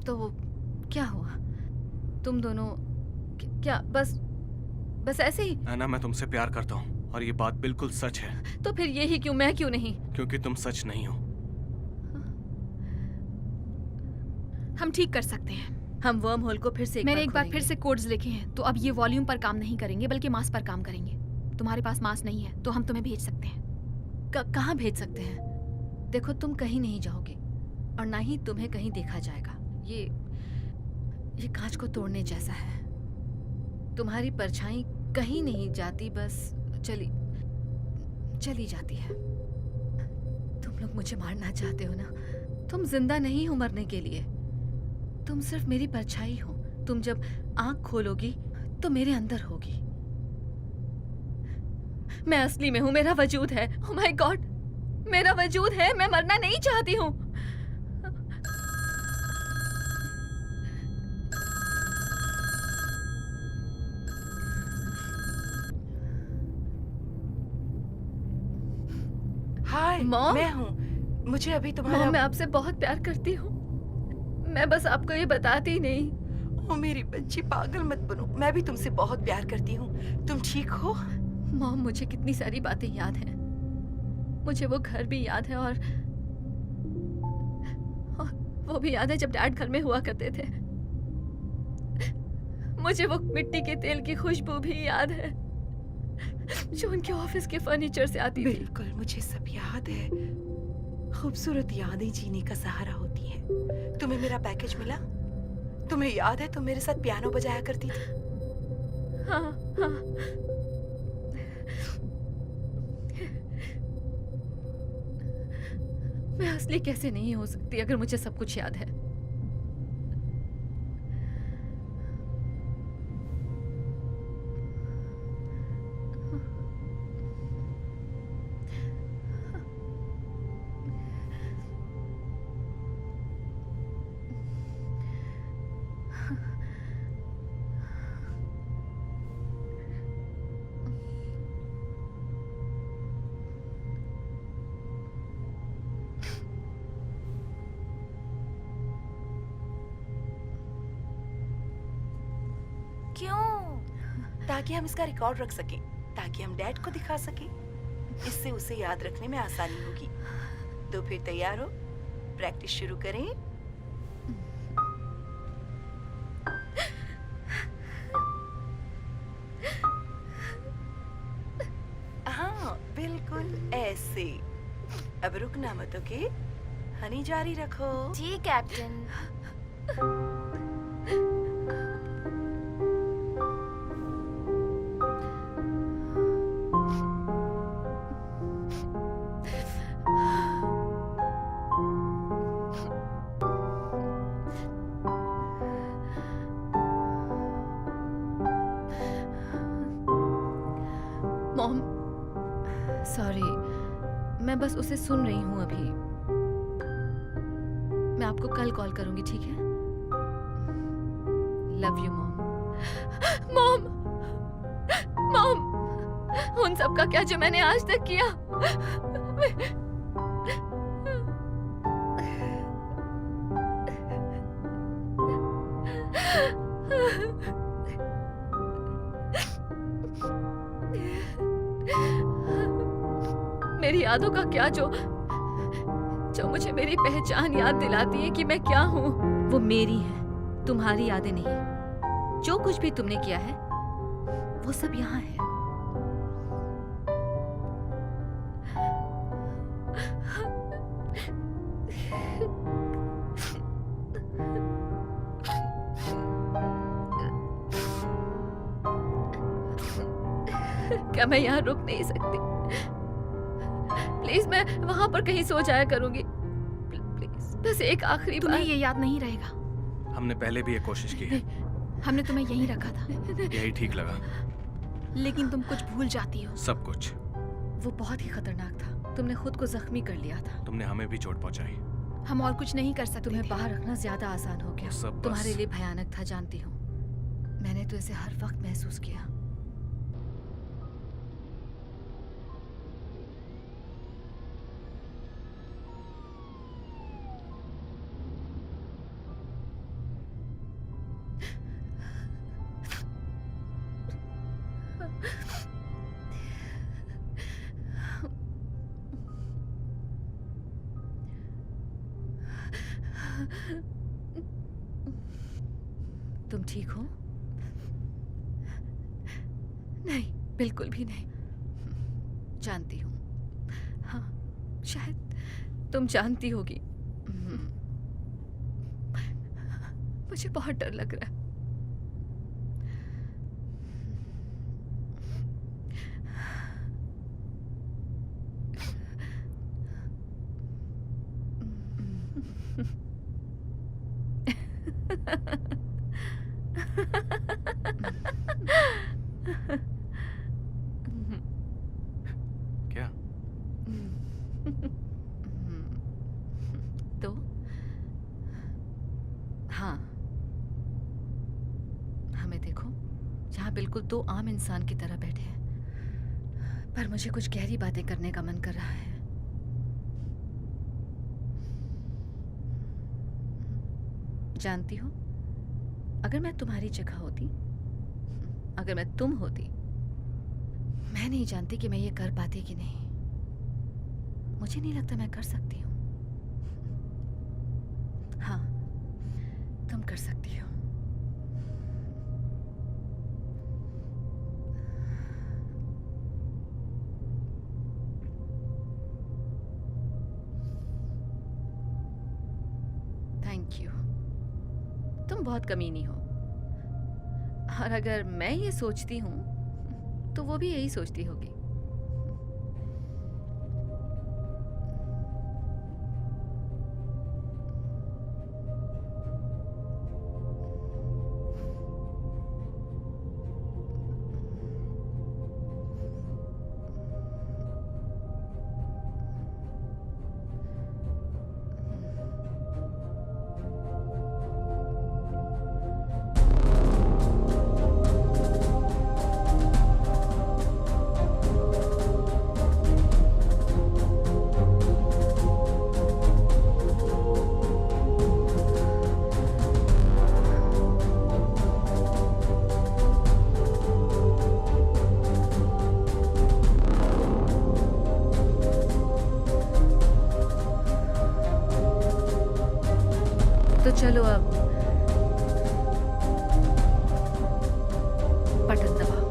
तो क्या हुआ? तुम दोनों क्या बस ऐसे ही? ऐना, मैं तुमसे प्यार करता हूँ, और ये बात बिल्कुल सच है। तो फिर यही क्यों? मैं क्यों नहीं? क्योंकि तुम सच नहीं हो। हम ठीक कर सकते हैं। हम वर्म होल को फिर से मैंने एक बार खोलेंगे। फिर से कोड्स लिखे हैं, तो अब ये वॉल्यूम पर काम नहीं करेंगे बल्कि मास पर काम करेंगे। तुम्हारे पास मास नहीं है तो हम तुम्हें भेज सकते हैं। कहाँ भेज सकते हैं? देखो, तुम कहीं नहीं जाओगे और ना ही तुम्हें कहीं देखा जाएगा। ये कांच को तोड़ने जैसा है। तुम्हारी परछाई कहीं नहीं जाती, बस चली जाती है। तुम लोग मुझे मारना चाहते हो ना? तुम जिंदा नहीं हो मरने के लिए। तुम सिर्फ मेरी परछाई हो। तुम जब आंख खोलोगी तो मेरे अंदर होगी। मैं असली में हूं, मेरा वजूद है। ओह माय गॉड, मेरा वजूद है। मैं मरना नहीं चाहती हूं। हाय, मॉम? मैं हूँ। मुझे अभी तुम्हारा मॉम, मैं आपसे बहुत प्यार करती हूँ। मैं बस आपको ये बताती नहीं। ओ मेरी बच्ची, पागल मत बनो। मैं भी तुमसे बहुत प्यार करती हूँ। तुम ठीक हो? मॉम, मुझे कितनी सारी बातें याद हैं। मुझे वो घर भी याद है और वो भी याद है जब डैड घर में हुआ करते थे। मुझे वो मिट्टी के तेल की खुशबू भी याद है जो उनके ऑफिस के फर्नीचर से आती थी। बिल्कुल, मुझे सब याद है। खूबसूरत यादें जीने का सहारा होती हैं। तुम्हें मेरा पैकेज मिला? तुम्हें याद है तुम मेरे साथ पियानो बजाया करती थी? हाँ हाँ। मैं असली कैसे नहीं हो सकती अगर मुझे सब कुछ याद है? क्यों? ताकि हम इसका रिकॉर्ड रख सकें, ताकि हम डैड को दिखा सकें। इससे उसे याद रखने में आसानी होगी। तो फिर तैयार हो? प्रैक्टिस शुरू करें? हाँ, बिल्कुल ऐसे। अब रुकना मत, ओके? हनी, जारी रखो। जी कैप्टन। मॉम, सॉरी, मैं बस उसे सुन रही हूँ अभी। मैं आपको कल कॉल करूंगी, ठीक है? Love you mom. Mom, mom, उन सब का क्या जो मैंने आज तक किया? मेरी यादों का क्या जो मुझे मेरी पहचान याद दिलाती है कि मैं क्या हूँ? वो मेरी है, तुम्हारी यादें नहीं। जो कुछ भी तुमने किया है वो सब यहाँ है। क्या मैं यहाँ रुक नहीं सकती? प्लीज, मैं वहां पर कहीं सो जाया करूंगी। प्लीज, बस एक आखिरी बार। तुम्हें ये याद नहीं रहेगा। हमने पहले भी ये कोशिश की है। हमने तुम्हें यहीं रखा था, यही ठीक लगा। लेकिन तुम कुछ भूल जाती हो। सब कुछ। वो बहुत ही खतरनाक था। तुमने खुद को जख्मी कर लिया था। तुमने हमें भी चोट पहुंचाई। हम और कुछ नहीं कर सकते तुम्हें थे। बाहर रखना ज्यादा आसान हो गया। सब बस। तुम्हारे लिए भयानक था, जानती हूँ। मैंने तो इसे हर वक्त महसूस किया। तुम ठीक हो? नहीं, बिल्कुल भी नहीं। जानती हूँ। हाँ, तुम जानती होगी, मुझे बहुत डर लग रहा है। क्या? तो हाँ, हमें देखो, यहाँ बिल्कुल दो आम इंसान की तरह बैठे हैं, पर मुझे कुछ गहरी बातें करने का मन कर रहा है। जानती हो, अगर मैं तुम्हारी जगह होती, अगर मैं तुम होती, मैं नहीं जानती कि मैं ये कर पाती कि नहीं। मुझे नहीं लगता मैं कर सकती हूँ। हाँ, तुम कर सकती हो। Thank you. तुम बहुत कमीनी हो, और अगर मैं ये सोचती हूँ तो वो भी यही सोचती होगी। तो चलो अब बटन दबाओ।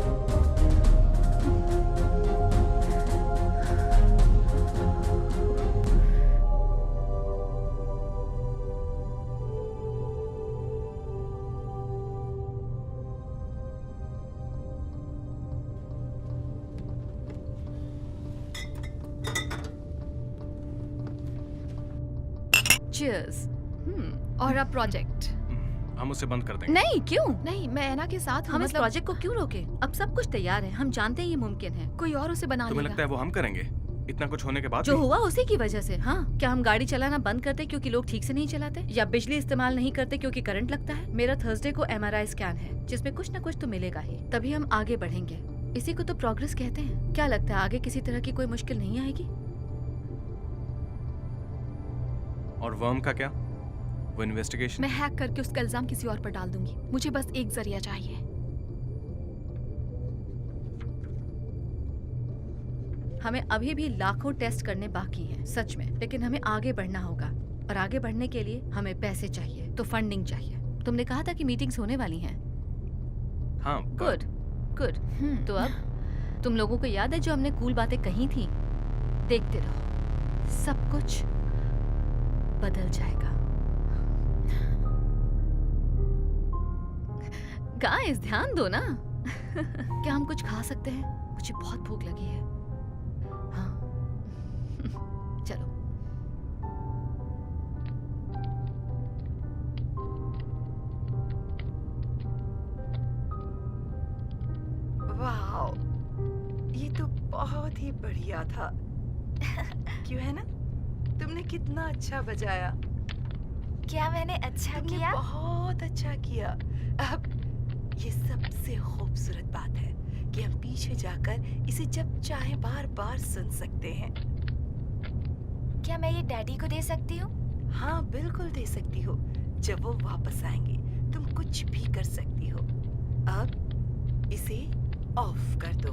Cheers. और अब प्रोजेक्ट। हम उसे बंद कर देंगे। नहीं, क्यों? नहीं, मैं ऐना के साथ हूँ, हम इस मतलब प्रोजेक्ट को क्यों रोके? अब सब कुछ तैयार है, हम जानते हैं ये मुमकिन है। कोई और उसे बना तुम्हें लेगा। लगता है वो हम करेंगे? इतना कुछ होने के बाद जो भी? हुआ उसी की वजह से। हाँ, क्या हम गाड़ी चलाना बंद करते क्योंकि लोग ठीक से नहीं चलाते, या बिजली इस्तेमाल नहीं करते क्योंकि करंट लगता है? मेरा थर्सडे को MRI स्कैन है, जिसमें कुछ न कुछ तो मिलेगा ही, तभी हम आगे बढ़ेंगे। इसी को तो प्रोग्रेस कहते हैं। क्या लगता है आगे किसी तरह की कोई मुश्किल नहीं आएगी? और वर्म का क्या? वो इन्वेस्टिगेशन? मैं हैक करके उसका इल्जाम किसी और पर डाल दूंगी। मुझे बस एक जरिया चाहिए। हमें अभी भी लाखों टेस्ट करने बाकी हैं, सच में, लेकिन हमें आगे बढ़ना होगा, और आगे बढ़ने के लिए हमें पैसे चाहिए, तो फंडिंग चाहिए। तुमने कहा था कि मीटिंग्स होने वाली हैं। हाँ, गुड गुड। तो अब तुम लोगों को याद है जो हमने कूल बातें कही थी? देखते रहो, सब कुछ बदल जाएगा। गाइस, ध्यान दो ना। क्या हम कुछ खा सकते हैं? मुझे बहुत भूख लगी है। हाँ चलो। वाह, ये तो बहुत ही बढ़िया था। क्यों है ना? तुमने कितना अच्छा बजाया। क्या मैंने अच्छा तुमने किया? बहुत अच्छा किया। अब ये सबसे खूबसूरत बात है कि हम पीछे जाकर इसे जब चाहे बार बार सुन सकते हैं। क्या मैं ये डैडी को दे सकती हूँ? हाँ, बिल्कुल दे सकती हो। जब वो वापस आएंगे तुम कुछ भी कर सकती हो। अब इसे ऑफ कर दो।